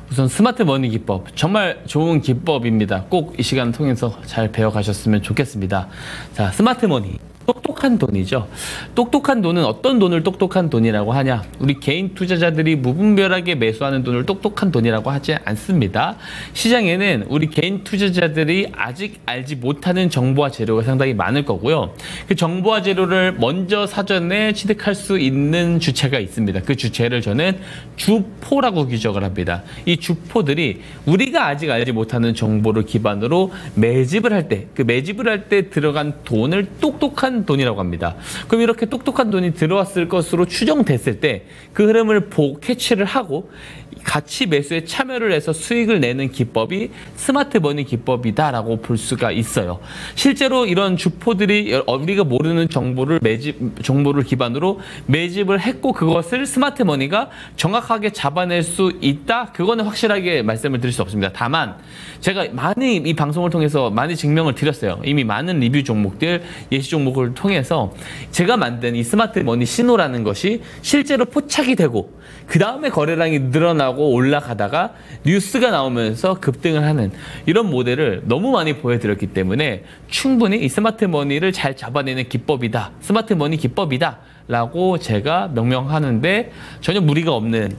우선 스마트 머니 기법 정말 좋은 기법입니다. 꼭 이 시간 통해서 잘 배워가셨으면 좋겠습니다. 자, 스마트 머니. 똑똑한 돈이죠. 똑똑한 돈은 어떤 돈을 똑똑한 돈이라고 하냐? 우리 개인 투자자들이 무분별하게 매수하는 돈을 똑똑한 돈이라고 하지 않습니다. 시장에는 우리 개인 투자자들이 아직 알지 못하는 정보와 재료가 상당히 많을 거고요. 그 정보와 재료를 먼저 사전에 취득할 수 있는 주체가 있습니다. 그 주체를 저는 주포라고 규정을 합니다. 이 주포들이 우리가 아직 알지 못하는 정보를 기반으로 매집을 할 때, 그 매집을 할 때 들어간 돈을 똑똑한 돈이라고 합니다. 그럼 이렇게 똑똑한 돈이 들어왔을 것으로 추정됐을 때 그 흐름을 캐치를 하고 같이 매수에 참여를 해서 수익을 내는 기법이 스마트 머니 기법이다라고 볼 수가 있어요. 실제로 이런 주포들이 우리가 모르는 정보를 기반으로 매집을 했고 그것을 스마트 머니가 정확하게 잡아낼 수 있다? 그거는 확실하게 말씀을 드릴 수 없습니다. 다만 제가 많이 이 방송을 통해서 많이 증명을 드렸어요. 이미 많은 리뷰 종목들, 예시 종목을 통해서 제가 만든 이 스마트 머니 신호라는 것이 실제로 포착이 되고 그 다음에 거래량이 늘어나고 올라가다가 뉴스가 나오면서 급등을 하는 이런 모델을 너무 많이 보여드렸기 때문에 충분히 이 스마트 머니를 잘 잡아내는 기법이다. 스마트 머니 기법이다. 라고 제가 명명하는데 전혀 무리가 없는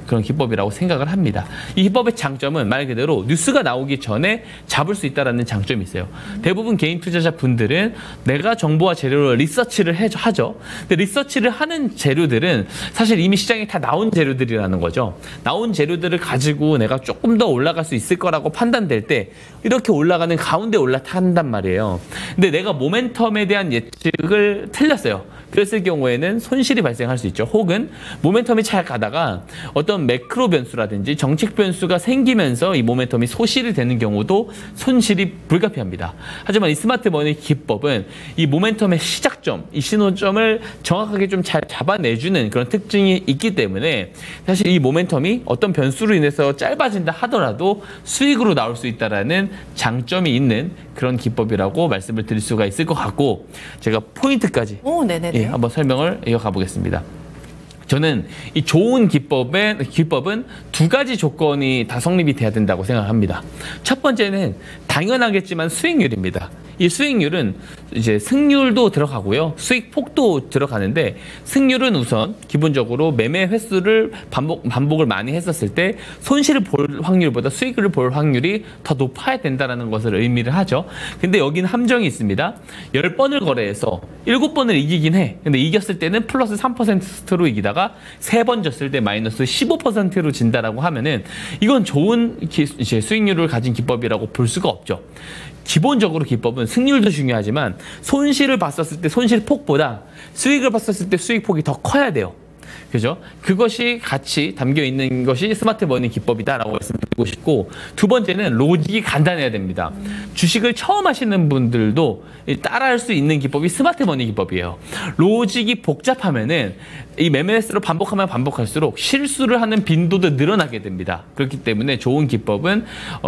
그런 기법이라고 생각을 합니다. 이 기법의 장점은 말 그대로 뉴스가 나오기 전에 잡을 수 있다는 장점이 있어요. 대부분 개인 투자자 분들은 내가 정보와 재료를 리서치를 하죠. 근데 리서치를 하는 재료들은 사실 이미 시장에 다 나온 재료들이라는 거죠. 나온 재료들을 가지고 내가 조금 더 올라갈 수 있을 거라고 판단될 때 이렇게 올라가는 가운데 올라탄단 말이에요. 근데 내가 모멘텀에 대한 예측을 틀렸어요. 그랬을 경우에는 손실이 발생할 수 있죠. 혹은 모멘텀이 잘 가다가 어떤 매크로 변수라든지 정책 변수가 생기면서 이 모멘텀이 소실이 되는 경우도 손실이 불가피합니다. 하지만 이 스마트 머니 기법은 이 모멘텀의 시작점, 이 신호점을 정확하게 좀 잘 잡아내주는 그런 특징이 있기 때문에 사실 이 모멘텀이 어떤 변수로 인해서 짧아진다 하더라도 수익으로 나올 수 있다는 장점이 있는 그런 기법이라고 말씀을 드릴 수가 있을 것 같고, 제가 포인트까지 한번 설명을 이어가 보겠습니다. 저는 이 좋은 기법은 두 가지 조건이 다 성립이 돼야 된다고 생각합니다. 첫 번째는 당연하겠지만 수익률입니다. 이 수익률은 이제 승률도 들어가고요, 수익 폭도 들어가는데, 승률은 우선 기본적으로 매매 횟수를 반복을 많이 했었을 때 손실을 볼 확률보다 수익을 볼 확률이 더 높아야 된다는 것을 의미를 하죠. 근데 여기는 함정이 있습니다. 10번을 거래해서 7번을 이기긴 해. 근데 이겼을 때는 플러스 3%로 이기다가 3번 졌을 때 마이너스 15%로 진다라고 하면은 이건 좋은 이제 수익률을 가진 기법이라고 볼 수가 없죠. 기본적으로 기법은 승률도 중요하지만 손실을 봤었을 때 손실 폭보다 수익을 봤었을 때 수익 폭이 더 커야 돼요. 그죠? 그것이 같이 담겨 있는 것이 스마트 머니 기법이다라고 말씀드리고 싶고, 두 번째는 로직이 간단해야 됩니다. 주식을 처음 하시는 분들도 따라할 수 있는 기법이 스마트 머니 기법이에요. 로직이 복잡하면은 이 매매 횟수를 반복하면 반복할수록 실수를 하는 빈도도 늘어나게 됩니다. 그렇기 때문에 좋은 기법은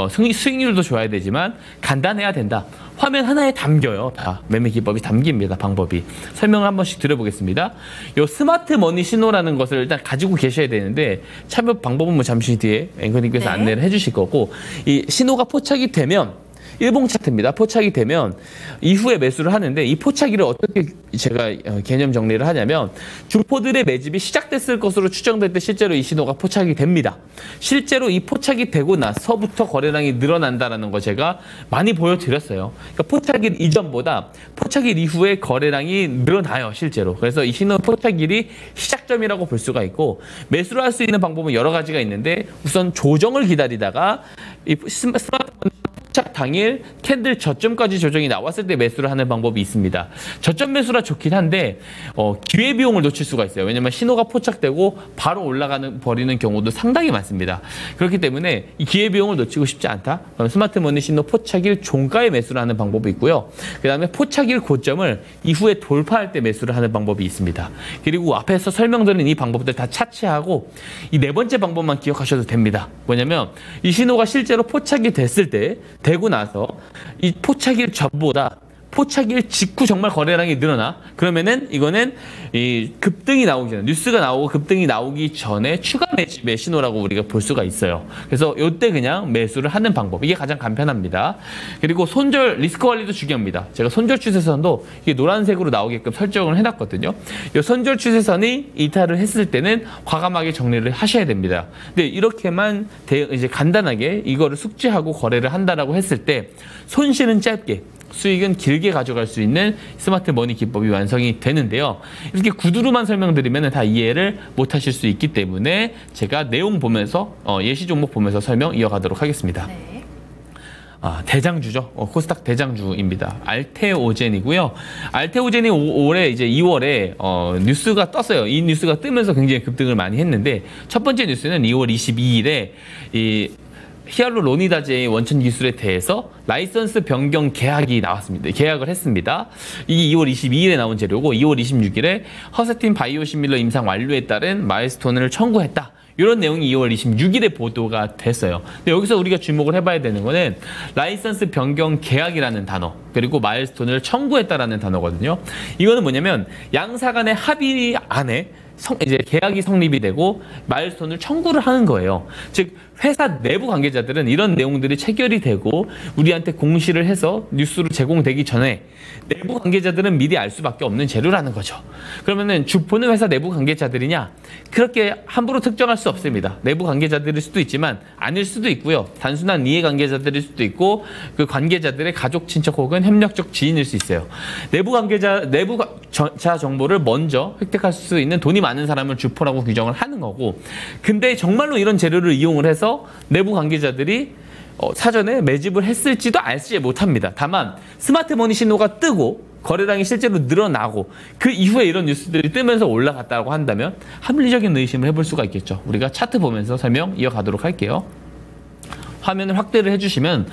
수익률도 좋아야 되지만 간단해야 된다. 화면 하나에 담겨요. 다 매매 기법이 담깁니다. 방법이. 설명을 한 번씩 드려보겠습니다. 이 스마트 머니 신호라는 것을 일단 가지고 계셔야 되는데, 참여 방법은 뭐 잠시 뒤에 앵커님께서 안내를 해주실 거고, 이 신호가 포착이 되면 일봉 차트입니다. 포착이 되면 이후에 매수를 하는데, 이 포착기를 어떻게 제가 개념 정리를 하냐면, 주포들의 매집이 시작됐을 것으로 추정될 때 실제로 이 신호가 포착이 됩니다. 실제로 이 포착이 되고 나서부터 거래량이 늘어난다는 거 제가 많이 보여드렸어요. 그러니까 포착일 이전보다 포착일 이후에 거래량이 늘어나요, 실제로. 그래서 이 신호 포착일이 시작점이라고 볼 수가 있고, 매수를 할 수 있는 방법은 여러 가지가 있는데, 우선 조정을 기다리다가 이 스마트폰 포착 당일 캔들 저점까지 조정이 나왔을 때 매수를 하는 방법이 있습니다. 저점 매수라 좋긴 한데 기회비용을 놓칠 수가 있어요. 왜냐하면 신호가 포착되고 바로 버리는 경우도 상당히 많습니다. 그렇기 때문에 이 기회비용을 놓치고 싶지 않다. 그럼 스마트머니 신호 포착일 종가에 매수를 하는 방법이 있고요. 그 다음에 포착일 고점을 이후에 돌파할 때 매수를 하는 방법이 있습니다. 그리고 앞에서 설명드린 이 방법들 다 차치하고 이 네 번째 방법만 기억하셔도 됩니다. 뭐냐면 이 신호가 실제로 포착이 됐을 때, 되고 나서 이 포착일 전보다 포착일 직후 정말 거래량이 늘어나, 그러면은 이거는 이 급등이 나오기 전에, 뉴스가 나오고 급등이 나오기 전에 추가 매집의 신호라고 우리가 볼 수가 있어요. 그래서 이때 그냥 매수를 하는 방법, 이게 가장 간편합니다. 그리고 손절 리스크 관리도 중요합니다. 제가 손절 추세선도 이게 노란색으로 나오게끔 설정을 해놨거든요. 이 손절 추세선이 이탈을 했을 때는 과감하게 정리를 하셔야 됩니다. 근데 이렇게만 이제 간단하게 이거를 숙지하고 거래를 한다라고 했을 때 손실은 짧게, 수익은 길게 가져갈 수 있는 스마트 머니 기법이 완성이 되는데요. 이렇게 구두로만 설명드리면 다 이해를 못 하실 수 있기 때문에 제가 내용 보면서 예시 종목 보면서 설명 이어가도록 하겠습니다. 네. 대장주죠. 코스닥 대장주입니다. 알테오젠이고요. 알테오젠이 올해 이제 2월에 뉴스가 떴어요. 이 뉴스가 뜨면서 굉장히 급등을 많이 했는데, 첫 번째 뉴스는 2월 22일에 이 히알루로니다제의 원천 기술에 대해서 라이선스 변경 계약이 나왔습니다. 계약을 했습니다. 이게 2월 22일에 나온 재료고, 2월 26일에 허세틴 바이오시밀러 임상 완료에 따른 마일스톤을 청구했다. 이런 내용이 2월 26일에 보도가 됐어요. 근데 여기서 우리가 주목을 해봐야 되는 거는 라이선스 변경 계약이라는 단어, 그리고 마일스톤을 청구했다라는 단어거든요. 이거는 뭐냐면 양사 간의 합의 안에 이제 계약이 성립이 되고 마일스톤을 청구를 하는 거예요. 즉 회사 내부 관계자들은 이런 내용들이 체결이 되고 우리한테 공시를 해서 뉴스로 제공되기 전에 내부 관계자들은 미리 알 수밖에 없는 재료라는 거죠. 그러면은 주포는 회사 내부 관계자들이냐? 그렇게 함부로 특정할 수 없습니다. 내부 관계자들일 수도 있지만 아닐 수도 있고요. 단순한 이해 관계자들일 수도 있고, 그 관계자들의 가족, 친척 혹은 협력적 지인일 수 있어요. 내부 자 정보를 먼저 획득할 수 있는 돈이 많은 사람을 주포라고 규정을 하는 거고, 근데 정말로 이런 재료를 이용을 해서 내부 관계자들이 사전에 매집을 했을지도 알지 못합니다. 다만 스마트머니 신호가 뜨고 거래량이 실제로 늘어나고 그 이후에 이런 뉴스들이 뜨면서 올라갔다고 한다면 합리적인 의심을 해볼 수가 있겠죠. 우리가 차트 보면서 설명 이어가도록 할게요. 화면을 확대를 해주시면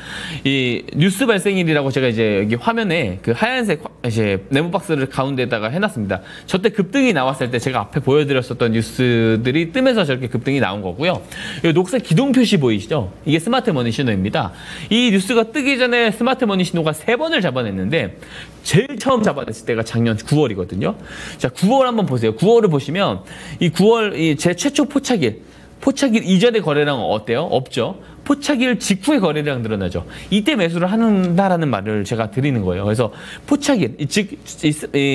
이 뉴스 발생일이라고 제가 이제 여기 화면에 그 하얀색 이제 네모 박스를 가운데다가 해놨습니다. 저때 급등이 나왔을 때 제가 앞에 보여드렸었던 뉴스들이 뜨면서 저렇게 급등이 나온 거고요. 이 녹색 기둥 표시 보이시죠? 이게 스마트 머니 신호입니다. 이 뉴스가 뜨기 전에 스마트 머니 신호가 3번을 잡아냈는데 제일 처음 잡아냈을 때가 작년 9월이거든요. 자, 9월 한번 보세요. 9월을 보시면 이 9월 제 최초 포착일 이전의 거래량은 어때요? 없죠. 포착일 직후의 거래량 늘어나죠. 이때 매수를 한다라는 말을 제가 드리는 거예요. 그래서 포착일, 즉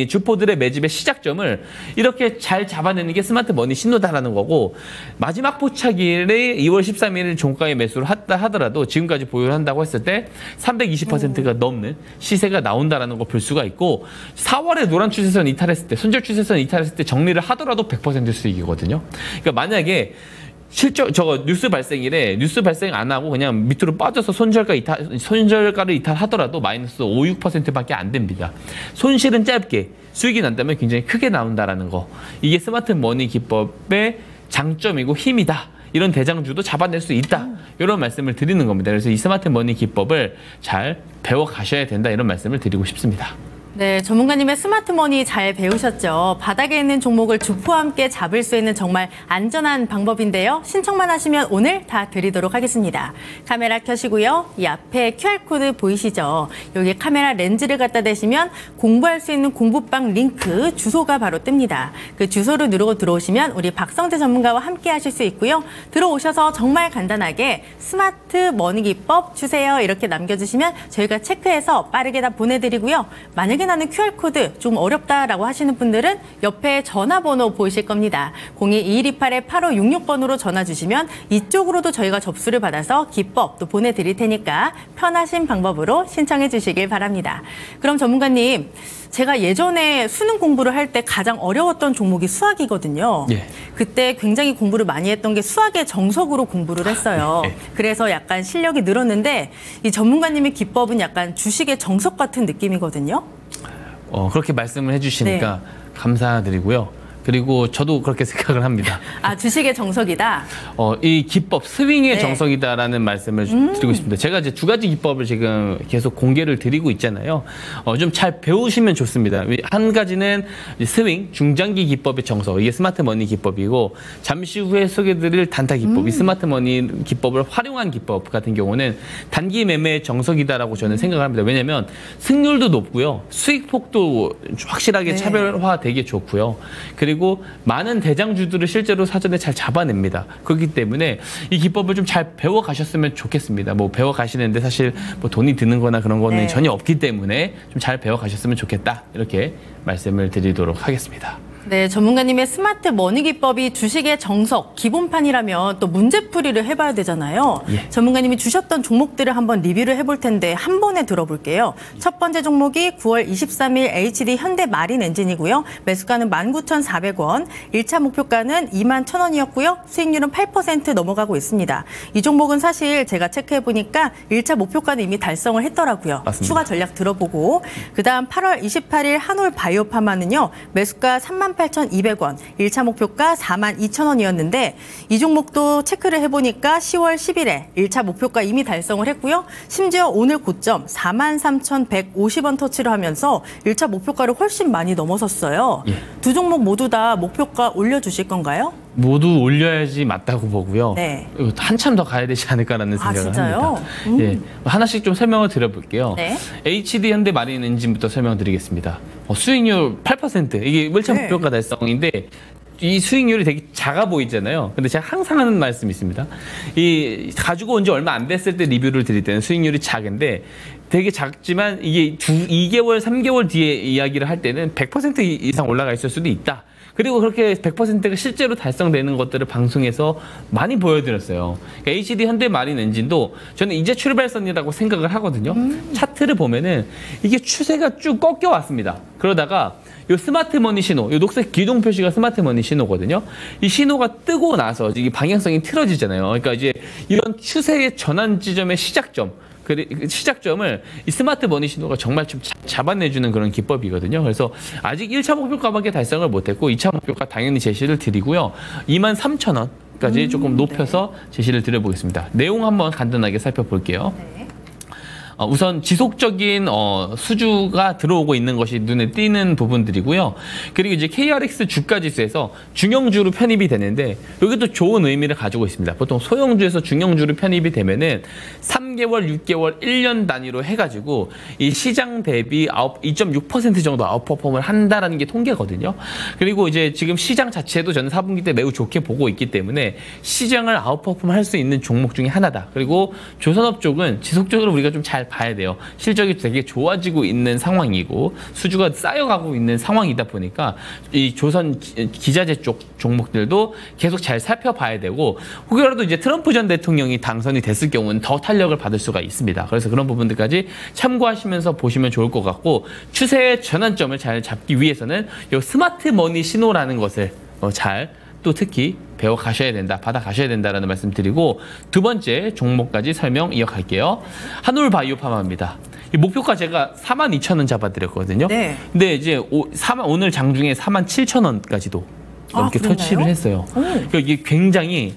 주포들의 매집의 시작점을 이렇게 잘 잡아내는 게 스마트 머니 신호다라는 거고, 마지막 포착일에 2월 13일 종가에 매수를 했다 하더라도 지금까지 보유를 한다고 했을 때 320%가 넘는 시세가 나온다라는 걸 볼 수가 있고, 4월에 노란 추세선 이탈했을 때, 손절 추세선 이탈했을 때 정리를 하더라도 100% 수익이거든요. 그러니까 만약에 저거 뉴스 발생일에 뉴스 발생 안 하고 그냥 밑으로 빠져서 손절가를 이탈하더라도 마이너스 5, 6%밖에 안 됩니다. 손실은 짧게, 수익이 난다면 굉장히 크게 나온다라는 거. 이게 스마트 머니 기법의 장점이고 힘이다. 이런 대장주도 잡아낼 수 있다. 이런 말씀을 드리는 겁니다. 그래서 이 스마트 머니 기법을 잘 배워 가셔야 된다. 이런 말씀을 드리고 싶습니다. 네, 전문가님의 스마트머니 잘 배우셨죠? 바닥에 있는 종목을 주포와 함께 잡을 수 있는 정말 안전한 방법인데요. 신청만 하시면 오늘 다 드리도록 하겠습니다. 카메라 켜시고요. 이 앞에 QR코드 보이시죠? 여기 카메라 렌즈를 갖다 대시면 공부할 수 있는 공부방 링크 주소가 바로 뜹니다. 그 주소를 누르고 들어오시면 우리 박성재 전문가와 함께 하실 수 있고요. 들어오셔서 정말 간단하게 스마트머니 기법 주세요. 이렇게 남겨주시면 저희가 체크해서 빠르게 다 보내드리고요. 만약에 나는 QR코드 좀 어렵다라고 하시는 분들은 옆에 전화번호 보이실 겁니다. 02-2128-8566번으로 전화 주시면 이쪽으로도 저희가 접수를 받아서 기법 또 보내드릴 테니까 편하신 방법으로 신청해 주시길 바랍니다. 그럼 전문가님, 제가 예전에 수능 공부를 할 때 가장 어려웠던 종목이 수학이거든요. 예. 그때 굉장히 공부를 많이 했던 게 수학의 정석으로 공부를 했어요. 예. 그래서 약간 실력이 늘었는데 이 전문가님의 기법은 약간 주식의 정석 같은 느낌이거든요. 그렇게 말씀을 해주시니까 네. 감사드리고요. 그리고 저도 그렇게 생각을 합니다. 아, 주식의 정석이다? 이 기법, 스윙의 네. 정석이다라는 말씀을 드리고 싶습니다. 제가 이제 2가지 기법을 지금 계속 공개를 드리고 있잖아요. 좀 잘 배우시면 좋습니다. 한 가지는 스윙, 중장기 기법의 정석, 이게 스마트 머니 기법이고, 잠시 후에 소개드릴 단타 기법, 이 스마트 머니 기법을 활용한 기법 같은 경우는 단기 매매의 정석이다라고 저는 생각을 합니다. 왜냐하면 승률도 높고요. 수익폭도 확실하게 네. 차별화되게 좋고요. 그리고 많은 대장주들을 실제로 사전에 잘 잡아냅니다. 그렇기 때문에 이 기법을 좀 잘 배워 가셨으면 좋겠습니다. 뭐 배워 가시는데 사실 뭐 돈이 드는 거나 그런 거는 네. 전혀 없기 때문에 좀 잘 배워 가셨으면 좋겠다. 이렇게 말씀을 드리도록 하겠습니다. 네, 전문가님의 스마트 머니 기법이 주식의 정석, 기본판이라면 또 문제풀이를 해봐야 되잖아요. 예. 전문가님이 주셨던 종목들을 한번 리뷰를 해볼 텐데 한 번에 들어볼게요. 첫 번째 종목이 9월 23일 HD 현대 마린 엔진이고요. 매수가는 19,400원, 1차 목표가는 21,000원이었고요. 수익률은 8% 넘어가고 있습니다. 이 종목은 사실 제가 체크해보니까 1차 목표가는 이미 달성을 했더라고요. 맞습니다. 추가 전략 들어보고. 그다음 8월 28일 한올 바이오파마는요. 매수가 38,200원, 1차 목표가 42,000원이었는데 이 종목도 체크를 해보니까 10월 10일에 1차 목표가 이미 달성을 했고요. 심지어 오늘 고점 43,150원 터치를 하면서 1차 목표가를 훨씬 많이 넘어섰어요. 예. 두 종목 모두 다 목표가 올려주실 건가요? 모두 올려야지 맞다고 보고요. 네. 한참 더 가야 되지 않을까라는 생각을 합니다. 예, 하나씩 좀 설명을 드려볼게요. 네. HD 현대 마린 엔진부터 설명드리겠습니다. 수익률 8%, 이게 1차 목표가 달성인데 이 수익률이 되게 작아 보이잖아요. 근데 제가 항상 하는 말씀이 있습니다. 이 가지고 온 지 얼마 안 됐을 때 리뷰를 드릴 때는 수익률이 작은데 되게 작지만 이게 2개월, 3개월 뒤에 이야기를 할 때는 100% 이상 올라가 있을 수도 있다. 그리고 그렇게 100%가 실제로 달성되는 것들을 방송에서 많이 보여드렸어요. 그러니까 HD 현대 마린 엔진도 저는 이제 출발선이라고 생각을 하거든요. 차트를 보면은 이게 추세가 쭉 꺾여왔습니다. 그러다가 이 스마트머니 신호, 이 녹색 기둥 표시가 스마트머니 신호거든요. 이 신호가 뜨고 나서 이 방향성이 틀어지잖아요. 그러니까 이제 이런 추세의 전환 지점의 시작점을 이 스마트머니 신호가 정말 좀 잡아내주는 그런 기법이거든요. 그래서 아직 1차 목표가밖에 달성을 못했고 2차 목표가 당연히 제시를 드리고요. 23,000원까지 조금 높여서 제시를 드려보겠습니다. 내용 한번 간단하게 살펴볼게요. 네. 우선 지속적인 수주가 들어오고 있는 것이 눈에 띄는 부분들이고요. 그리고 이제 KRX 주가지수에서 중형주로 편입이 되는데 여기도 좋은 의미를 가지고 있습니다. 보통 소형주에서 중형주로 편입이 되면은 3개월, 6개월, 1년 단위로 해가지고 이 시장 대비 2.6% 정도 아웃퍼폼을 한다라는 게 통계거든요. 그리고 이제 지금 시장 자체도 저는 4분기 때 매우 좋게 보고 있기 때문에 시장을 아웃퍼폼할 수 있는 종목 중에 하나다. 그리고 조선업 쪽은 지속적으로 우리가 좀 잘 봐야 돼요. 실적이 되게 좋아지고 있는 상황이고 수주가 쌓여가고 있는 상황이다 보니까 이 조선 기자재 쪽 종목들도 계속 잘 살펴봐야 되고 혹여라도 이제 트럼프 전 대통령이 당선이 됐을 경우는 더 탄력을 받을 수가 있습니다. 그래서 그런 부분들까지 참고하시면서 보시면 좋을 것 같고 추세의 전환점을 잘 잡기 위해서는 이 스마트 머니 신호라는 것을 잘 또 특히 배워 가셔야 된다, 받아 가셔야 된다라는 말씀 드리고 두 번째 종목까지 설명 이어갈게요. 한올바이오파마입니다. 이 목표가 제가 42,000원 잡아드렸거든요. 네. 근데 이제 오늘 장중에 47,000원까지도 이렇게 터치를 했어요. 그러니까 이게 굉장히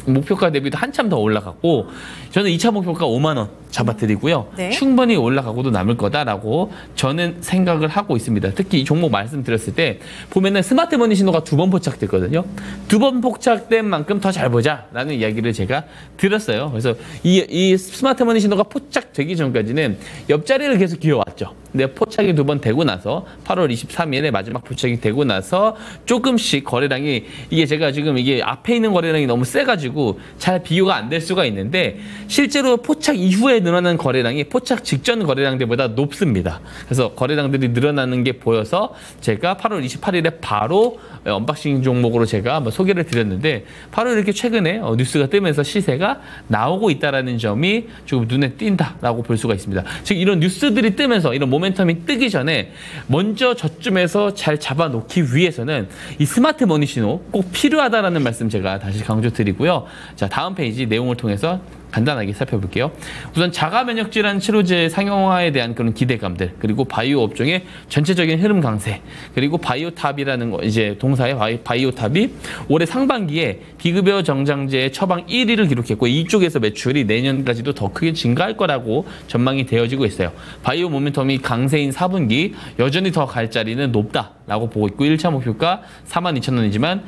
목표가 대비도 한참 더 올라갔고 저는 2차 목표가 5만 원 잡아드리고요. 네. 충분히 올라가고도 남을 거다라고 저는 생각을 하고 있습니다. 특히 이 종목 말씀드렸을 때 보면은 스마트머니 신호가 2번 포착됐거든요. 2번 포착된 만큼 더 잘 보자라는 이야기를 제가 드렸어요. 그래서 이 스마트머니 신호가 포착되기 전까지는 옆자리를 계속 기어왔죠. 근데 포착이 2번 되고 나서 8월 23일에 마지막 포착이 되고 나서 조금씩 거래량이 이게 제가 지금 이게 앞에 있는 거래량이 너무 세가지고 잘 비교가 안 될 수가 있는데 실제로 포착 이후에 늘어나는 거래량이 포착 직전 거래량들보다 높습니다. 그래서 거래량들이 늘어나는 게 보여서 제가 8월 28일에 바로 언박싱 종목으로 제가 한번 소개를 드렸는데 바로 이렇게 최근에 뉴스가 뜨면서 시세가 나오고 있다는 점이 조금 눈에 띈다라고 볼 수가 있습니다. 즉 이런 뉴스들이 뜨면서 이런 모멘텀이 뜨기 전에 먼저 저쯤에서 잘 잡아놓기 위해서는 이 스마트 머니 신호 꼭 필요하다라는 말씀 제가 다시 강조드리고요. 자, 다음 페이지 내용을 통해서 간단하게 살펴볼게요. 우선 자가 면역 질환 치료제 상용화에 대한 그런 기대감들, 그리고 바이오 업종의 전체적인 흐름 강세, 그리고 바이오탑이라는 거 이제 동사의 바이오탑이 올해 상반기에 비급여 정장제 처방 1위를 기록했고 이쪽에서 매출이 내년까지도 더 크게 증가할 거라고 전망이 되어지고 있어요. 바이오 모멘텀이 강세인 4분기 여전히 더 갈 자리는 높다라고 보고 있고 1차 목표가 42,000원이지만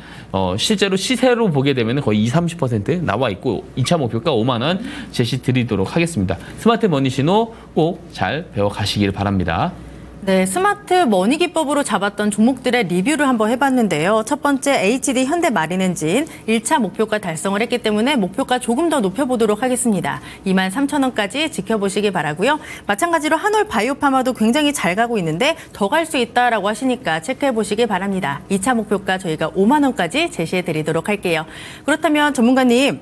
실제로 시세로 보게 되면 거의 20-30% 나와 있고 2차 목표가 5만 원 제시 드리도록 하겠습니다. 스마트 머니 신호 꼭 잘 배워 가시길 바랍니다. 네, 스마트 머니 기법으로 잡았던 종목들의 리뷰를 한번 해봤는데요. 첫 번째 HD 현대마린엔진 1차 목표가 달성을 했기 때문에 목표가 조금 더 높여보도록 하겠습니다. 23,000원까지 지켜보시기 바라고요. 마찬가지로 한올바이오파마도 굉장히 잘 가고 있는데 더 갈 수 있다라고 하시니까 체크해보시기 바랍니다. 2차 목표가 저희가 5만 원까지 제시해드리도록 할게요. 그렇다면 전문가님,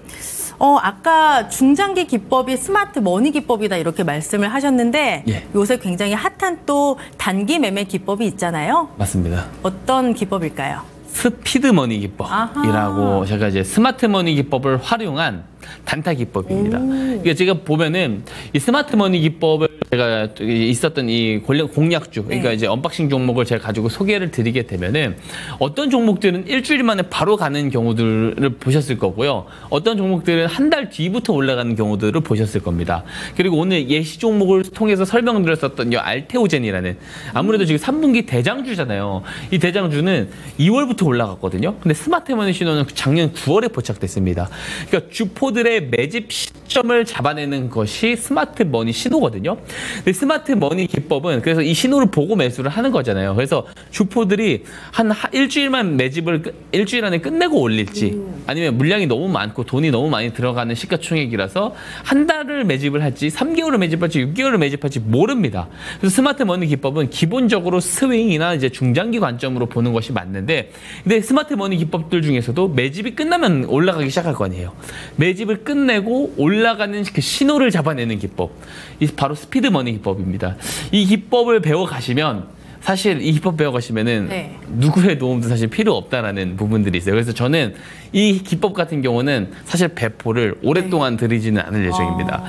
아까 중장기 기법이 스마트 머니 기법이다 이렇게 말씀을 하셨는데 예. 요새 굉장히 핫한 또 단기 매매 기법이 있잖아요. 맞습니다. 어떤 기법일까요? 스피드 머니 기법이라고 아하. 제가 이제 스마트 머니 기법을 활용한 단타 기법입니다. 그러니까 제가 보면은 이 스마트 머니 기법을 제가 있었던 이 공략주, 그러니까 이제 언박싱 종목을 제가 가지고 소개를 드리게 되면은 어떤 종목들은 일주일 만에 바로 가는 경우들을 보셨을 거고요. 어떤 종목들은 한 달 뒤부터 올라가는 경우들을 보셨을 겁니다. 그리고 오늘 예시 종목을 통해서 설명드렸었던 이 알테오젠이라는 아무래도 지금 3분기 대장주잖아요. 이 대장주는 2월부터 올라갔거든요. 근데 스마트 머니 신호는 작년 9월에 포착됐습니다. 그러니까 주포들의 매집 시점을 잡아내는 것이 스마트 머니 신호거든요. 근데 스마트 머니 기법은 그래서 이 신호를 보고 매수를 하는 거잖아요. 그래서 주포들이 한 일주일만 매집을 일주일 안에 끝내고 올릴지 아니면 물량이 너무 많고 돈이 너무 많이 들어가는 시가총액이라서 한 달을 매집을 할지 3개월을 매집할지 6개월을 매집할지 모릅니다. 그래서 스마트 머니 기법은 기본적으로 스윙이나 이제 중장기 관점으로 보는 것이 맞는데 근데 스마트 머니 기법들 중에서도 매집이 끝나면 올라가기 시작할 거 아니에요. 매집을 끝내고 올라가는 그 신호를 잡아내는 기법. 이 바로 스피드 머니 기법입니다. 이 기법을 배워 가시면 사실 이 기법 배워가시면은 네. 누구의 도움도 사실 필요 없다라는 부분들이 있어요. 그래서 저는 이 기법 같은 경우는 사실 배포를 오랫동안 드리지는 않을 예정입니다.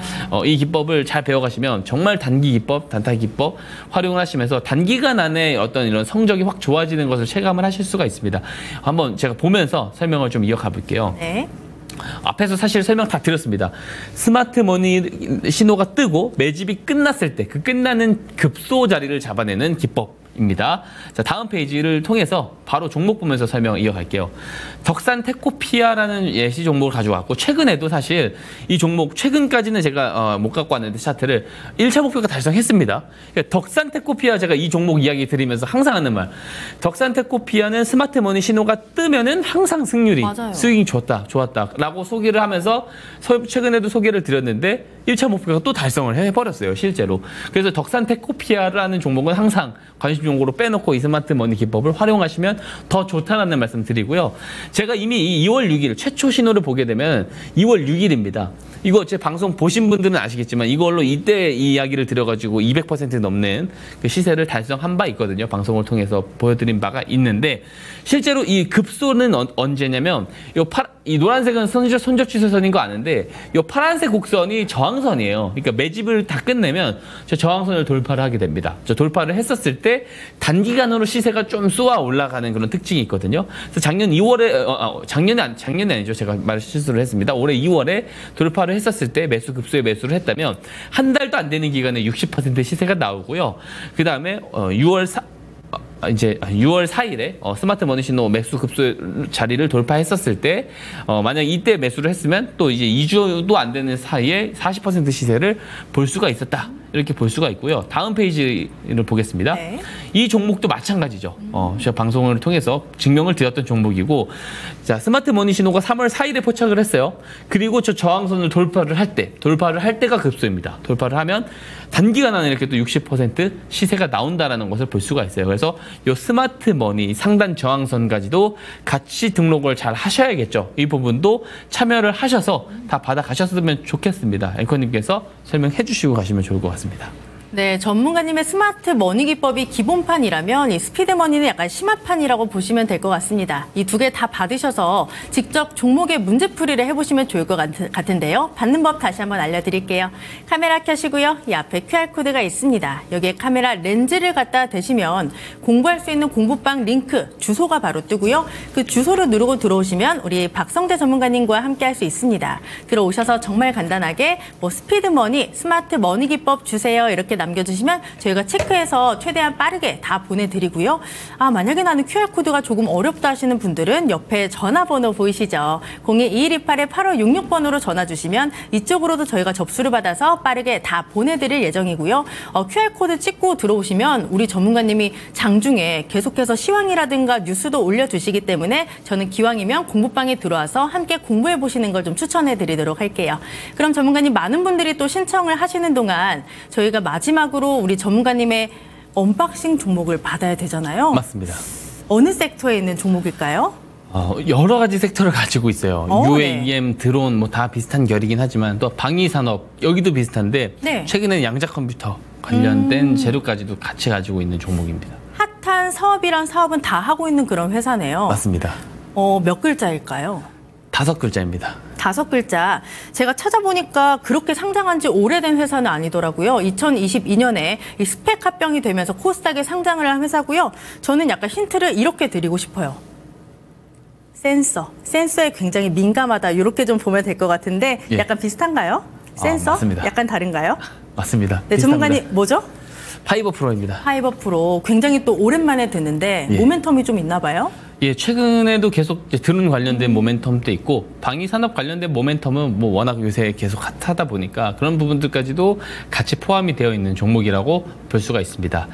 이 기법을 잘 배워가시면 정말 단기 기법, 단타 기법 활용을 하시면서 단기간 안에 어떤 이런 성적이 확 좋아지는 것을 체감을 하실 수가 있습니다. 한번 제가 보면서 설명을 좀 이어가 볼게요. 네. 앞에서 사실 설명 다 드렸습니다. 스마트 머니 신호가 뜨고 매집이 끝났을 때 그 끝나는 급소 자리를 잡아내는 기법입니다. 자, 다음 페이지를 통해서 바로 종목 보면서 설명 이어갈게요. 덕산 테코피아라는 예시 종목을 가져왔고 최근에도 사실 이 종목 최근까지는 제가 못 갖고 왔는데 차트를 1차 목표가 달성했습니다. 그러니까 덕산 테코피아 제가 이 종목 이야기 드리면서 항상 하는 말. 덕산 테코피아는 스마트 머니 신호가 뜨면은 항상 승률이 맞아요. 스윙이 좋았다 라고 소개를 하면서 최근에도 소개를 드렸는데 1차 목표가 또 달성을 해버렸어요, 실제로. 그래서 덕산 테코피아라는 종목은 항상 관심 종목으로 빼놓고 이 스마트 머니 기법을 활용하시면 더 좋다라는 말씀 드리고요. 제가 이미 이 2월 6일 최초 신호를 보게 되면 2월 6일입니다. 이거 제 방송 보신 분들은 아시겠지만 이걸로 이때 이 이야기를 드려가지고 200% 넘는 그 시세를 달성한 바 있거든요. 방송을 통해서 보여드린 바가 있는데 실제로 이 급소는 언제냐면 이 노란색은 손절 취소선인 거 아는데 이 파란색 곡선이 저항선이에요. 그러니까 매집을 다 끝내면 저 저항선을 돌파를 하게 됩니다. 저 돌파를 했었을 때 단기간으로 시세가 좀 쏘아 올라가는 그런 특징이 있거든요. 그래서 작년 2월에 작년이 아니죠. 제가 말 실수를 했습니다. 올해 2월에 돌파를 했었을 때 매수 급소에 매수를 했다면 한 달도 안 되는 기간에 60% 시세가 나오고요. 그 다음에 6월 4일에 스마트 머니 신호 매수 급소 자리를 돌파했었을 때 만약 이때 매수를 했으면 또 이제 2주도 안 되는 사이에 40% 시세를 볼 수가 있었다. 이렇게 볼 수가 있고요. 다음 페이지를 보겠습니다. 네. 이 종목도 마찬가지죠. 제가 방송을 통해서 증명을 드렸던 종목이고, 자, 스마트 머니 신호가 3월 4일에 포착을 했어요. 그리고 저 저항선을 돌파를 할 때가 급소입니다. 돌파를 하면 단기간 안에 이렇게 또 60% 시세가 나온다라는 것을 볼 수가 있어요. 그래서 이 스마트 머니 상단 저항선까지도 같이 등록을 잘 하셔야겠죠. 이 부분도 참여를 하셔서 다 받아가셨으면 좋겠습니다. 앵커님께서 설명해 주시고 가시면 좋을 것 같습니다. 네, 전문가님의 스마트 머니 기법이 기본판이라면 이 스피드 머니는 약간 심화판이라고 보시면 될 것 같습니다. 이 두 개 다 받으셔서 직접 종목의 문제풀이를 해보시면 좋을 것 같은데요. 받는 법 다시 한번 알려드릴게요. 카메라 켜시고요. 이 앞에 QR코드가 있습니다. 여기에 카메라 렌즈를 갖다 대시면 공부할 수 있는 공부방 링크 주소가 바로 뜨고요. 그 주소를 누르고 들어오시면 우리 박성대 전문가님과 함께 할 수 있습니다. 들어오셔서 정말 간단하게 뭐 스피드 머니, 스마트 머니 기법 주세요. 이렇게 남겨주시면 저희가 체크해서 최대한 빠르게 다 보내드리고요. 만약에 나는 QR코드가 조금 어렵다 하시는 분들은 옆에 전화번호 보이시죠? 02-2128-8566번으로 전화 주시면 이쪽으로도 저희가 접수를 받아서 빠르게 다 보내드릴 예정이고요. QR코드 찍고 들어오시면 우리 전문가님이 장중에 계속해서 시황이라든가 뉴스도 올려주시기 때문에 저는 기왕이면 공부방에 들어와서 함께 공부해보시는 걸 좀 추천해드리도록 할게요. 그럼 전문가님 많은 분들이 또 신청을 하시는 동안 저희가 마지막으로 우리 전문가님의 언박싱 종목을 받아야 되잖아요. 맞습니다. 어느 섹터에 있는 종목일까요? 여러 가지 섹터를 가지고 있어요. UAM, 네. 드론 뭐 다 비슷한 결이긴 하지만 또 방위산업 여기도 비슷한데 네. 최근에는 양자 컴퓨터 관련된 재료까지도 같이 가지고 있는 종목입니다. 핫한 사업이란 사업은 다 하고 있는 그런 회사네요. 맞습니다. 몇 글자일까요? 5글자입니다. 5글자. 제가 찾아보니까 그렇게 상장한 지 오래된 회사는 아니더라고요. 2022년에 이 스펙 합병이 되면서 코스닥에 상장을 한 회사고요. 저는 약간 힌트를 이렇게 드리고 싶어요. 센서에 굉장히 민감하다. 이렇게 좀 보면 될 것 같은데 예. 약간 비슷한가요? 센서? 맞습니다. 약간 다른가요? 맞습니다. 네, 전문가님 뭐죠? 파이버 프로입니다. 파이버 프로. 굉장히 또 오랜만에 듣는데 예. 모멘텀이 좀 있나 봐요? 예, 최근에도 계속 드론 관련된 모멘텀도 있고 방위산업 관련된 모멘텀은 뭐 워낙 요새 계속 핫하다 보니까 그런 부분들까지도 같이 포함이 되어 있는 종목이라고 볼 수가 있습니다.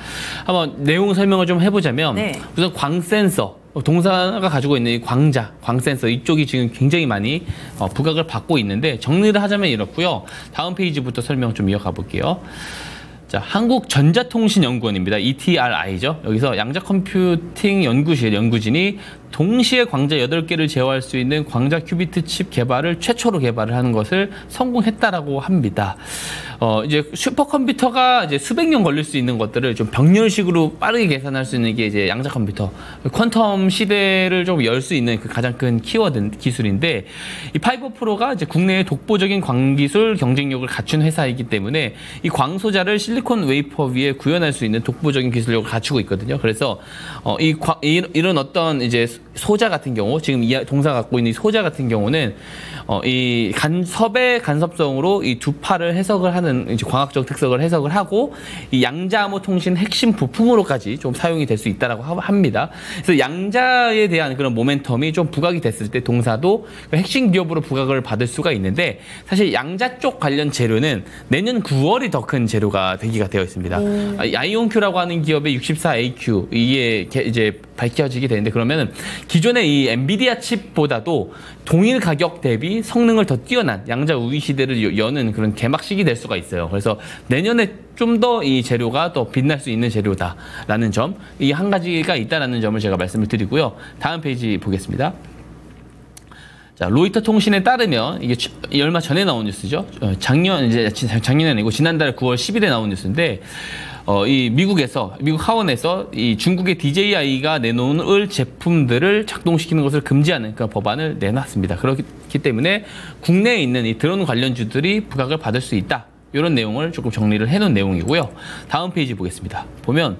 한번 내용 설명을 좀 해보자면 네. 우선 광센서 동사가 가지고 있는 이 광센서 이쪽이 지금 굉장히 많이 부각을 받고 있는데 정리를 하자면 이렇고요. 다음 페이지부터 설명 좀 이어가 볼게요. 자, 한국전자통신연구원입니다. ETRI죠. 여기서 양자컴퓨팅 연구진이 동시에 광자 8개를 제어할 수 있는 광자 큐비트 칩 개발을 최초로 개발을 하는 것을 성공했다라고 합니다. 이제 슈퍼컴퓨터가 이제 수백 년 걸릴 수 있는 것들을 좀 병렬식으로 빠르게 계산할 수 있는 게 이제 양자 컴퓨터, 퀀텀 시대를 좀 열 수 있는 그 가장 큰 키워드 기술인데, 이 파이버 프로가 이제 국내의 독보적인 광기술 경쟁력을 갖춘 회사이기 때문에 이 광소자를 실리콘 웨이퍼 위에 구현할 수 있는 독보적인 기술력을 갖추고 있거든요. 그래서 이런 어떤 이제 소자 같은 경우, 지금 이 동사 갖고 있는 이 소자 같은 경우는 이 간섭의 간섭성으로 이 두 파를 해석을 하는 이제 광학적 특성을 해석을 하고, 이 양자암호 통신 핵심 부품으로까지 좀 사용이 될 수 있다라고 합니다. 그래서 양자에 대한 그런 모멘텀이 좀 부각이 됐을 때 동사도 핵심 기업으로 부각을 받을 수가 있는데, 사실 양자 쪽 관련 재료는 내년 9월이 더 큰 재료가 대기가 되어 있습니다. 아이온큐라고 하는 기업의 64AQ 이게 이제 밝혀지게 되는데, 그러면은 기존의 이 엔비디아 칩보다도 동일 가격 대비 성능을 더 뛰어난 양자 우위 시대를 여는 그런 개막식이 될 수가 있어요. 그래서 내년에 좀 더 이 재료가 더 빛날 수 있는 재료다라는 점, 이 한 가지가 있다라는 점을 제가 말씀을 드리고요. 다음 페이지 보겠습니다. 자, 로이터 통신에 따르면 이게 얼마 전에 나온 뉴스죠. 작년이 아니고 지난달 9월 10일에 나온 뉴스인데, 이 미국 하원에서 이 중국의 DJI가 내놓을 제품들을 작동시키는 것을 금지하는 그런 법안을 내놨습니다. 그렇기 때문에 국내에 있는 이 드론 관련주들이 부각을 받을 수 있다. 이런 내용을 조금 정리를 해놓은 내용이고요. 다음 페이지 보겠습니다. 보면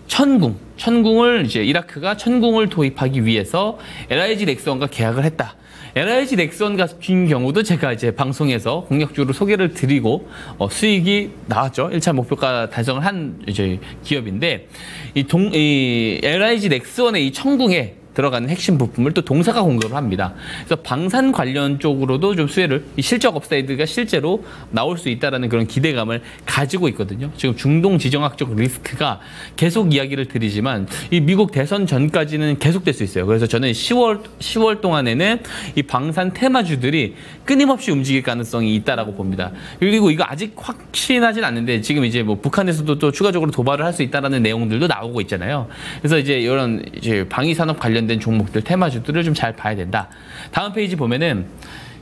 천궁을 이제 이라크가 천궁을 도입하기 위해서 LIG 넥스원과 계약을 했다. LIG 넥스원 같은 경우도 제가 이제 방송에서 공략주로 소개를 드리고 수익이 나왔죠. 1차 목표가 달성을 한 이제 기업인데, 이 LIG 넥스원의 이 천궁에 들어가는 핵심 부품을 또 동사가 공급을 합니다. 그래서 방산 관련 쪽으로도 좀 수혜를, 이 실적 업사이드가 실제로 나올 수 있다는 그런 기대감을 가지고 있거든요. 지금 중동 지정학적 리스크가 계속 이야기를 드리지만 이 미국 대선 전까지는 계속될 수 있어요. 그래서 저는 10월 동안에는 이 방산 테마주들이 끊임없이 움직일 가능성이 있다라고 봅니다. 그리고 이거 아직 확신하진 않는데, 지금 이제 뭐 북한에서도 또 추가적으로 도발을 할 수 있다라는 내용들도 나오고 있잖아요. 그래서 이제 이런 이제 방위 산업 관련 된 종목들, 테마주들을 좀 잘 봐야 된다. 다음 페이지 보면은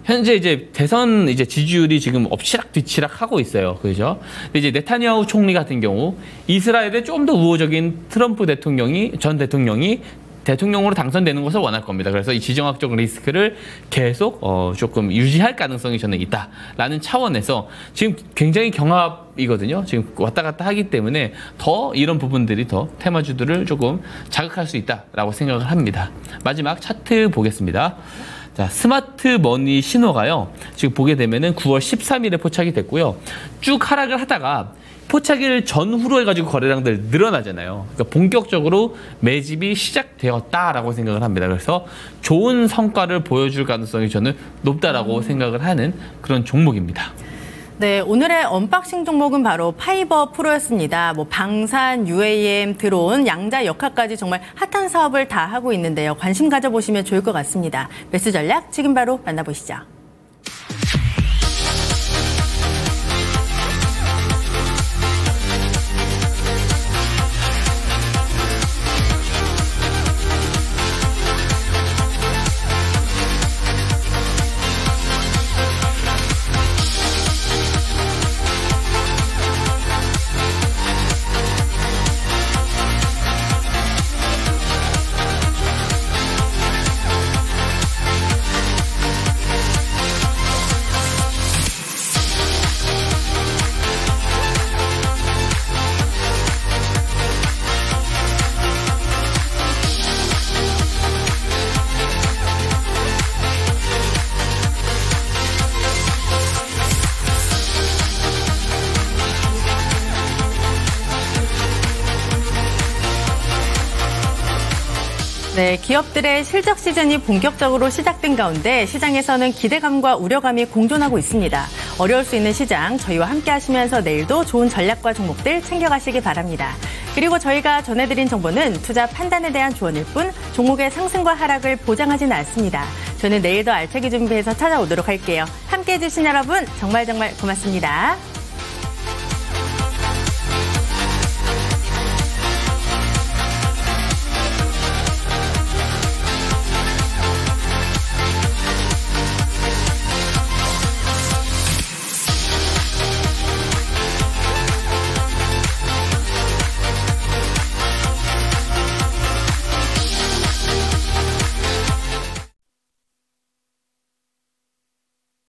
현재 이제 대선 이제 지지율이 지금 엎치락 뒤치락 하고 있어요. 그죠? 근데 이제 네타냐후 총리 같은 경우 이스라엘에 좀 더 우호적인 트럼프 전 대통령이 대통령으로 당선되는 것을 원할 겁니다. 그래서 이 지정학적 리스크를 계속 조금 유지할 가능성이 저는 있다라는 차원에서 지금 굉장히 경합이거든요. 지금 왔다 갔다 하기 때문에 더 이런 부분들이 더 테마주들을 조금 자극할 수 있다라고 생각을 합니다. 마지막 차트 보겠습니다. 자, 스마트 머니 신호가요, 지금 보게 되면은 9월 13일에 포착이 됐고요. 쭉 하락을 하다가 포착일 전후로 해가지고 거래량들 늘어나잖아요. 그러니까 본격적으로 매집이 시작되었다라고 생각을 합니다. 그래서 좋은 성과를 보여줄 가능성이 저는 높다라고 생각을 하는 그런 종목입니다. 네, 오늘의 언박싱 종목은 바로 파이버 프로였습니다. 뭐 방산, UAM, 드론, 양자 역학까지 정말 핫한 사업을 다 하고 있는데요. 관심 가져보시면 좋을 것 같습니다. 매수 전략 지금 바로 만나보시죠. 네, 기업들의 실적 시즌이 본격적으로 시작된 가운데 시장에서는 기대감과 우려감이 공존하고 있습니다. 어려울 수 있는 시장, 저희와 함께 하시면서 내일도 좋은 전략과 종목들 챙겨가시기 바랍니다. 그리고 저희가 전해드린 정보는 투자 판단에 대한 조언일 뿐 종목의 상승과 하락을 보장하지는 않습니다. 저는 내일도 알차게 준비해서 찾아오도록 할게요. 함께해 주신 여러분 정말 고맙습니다.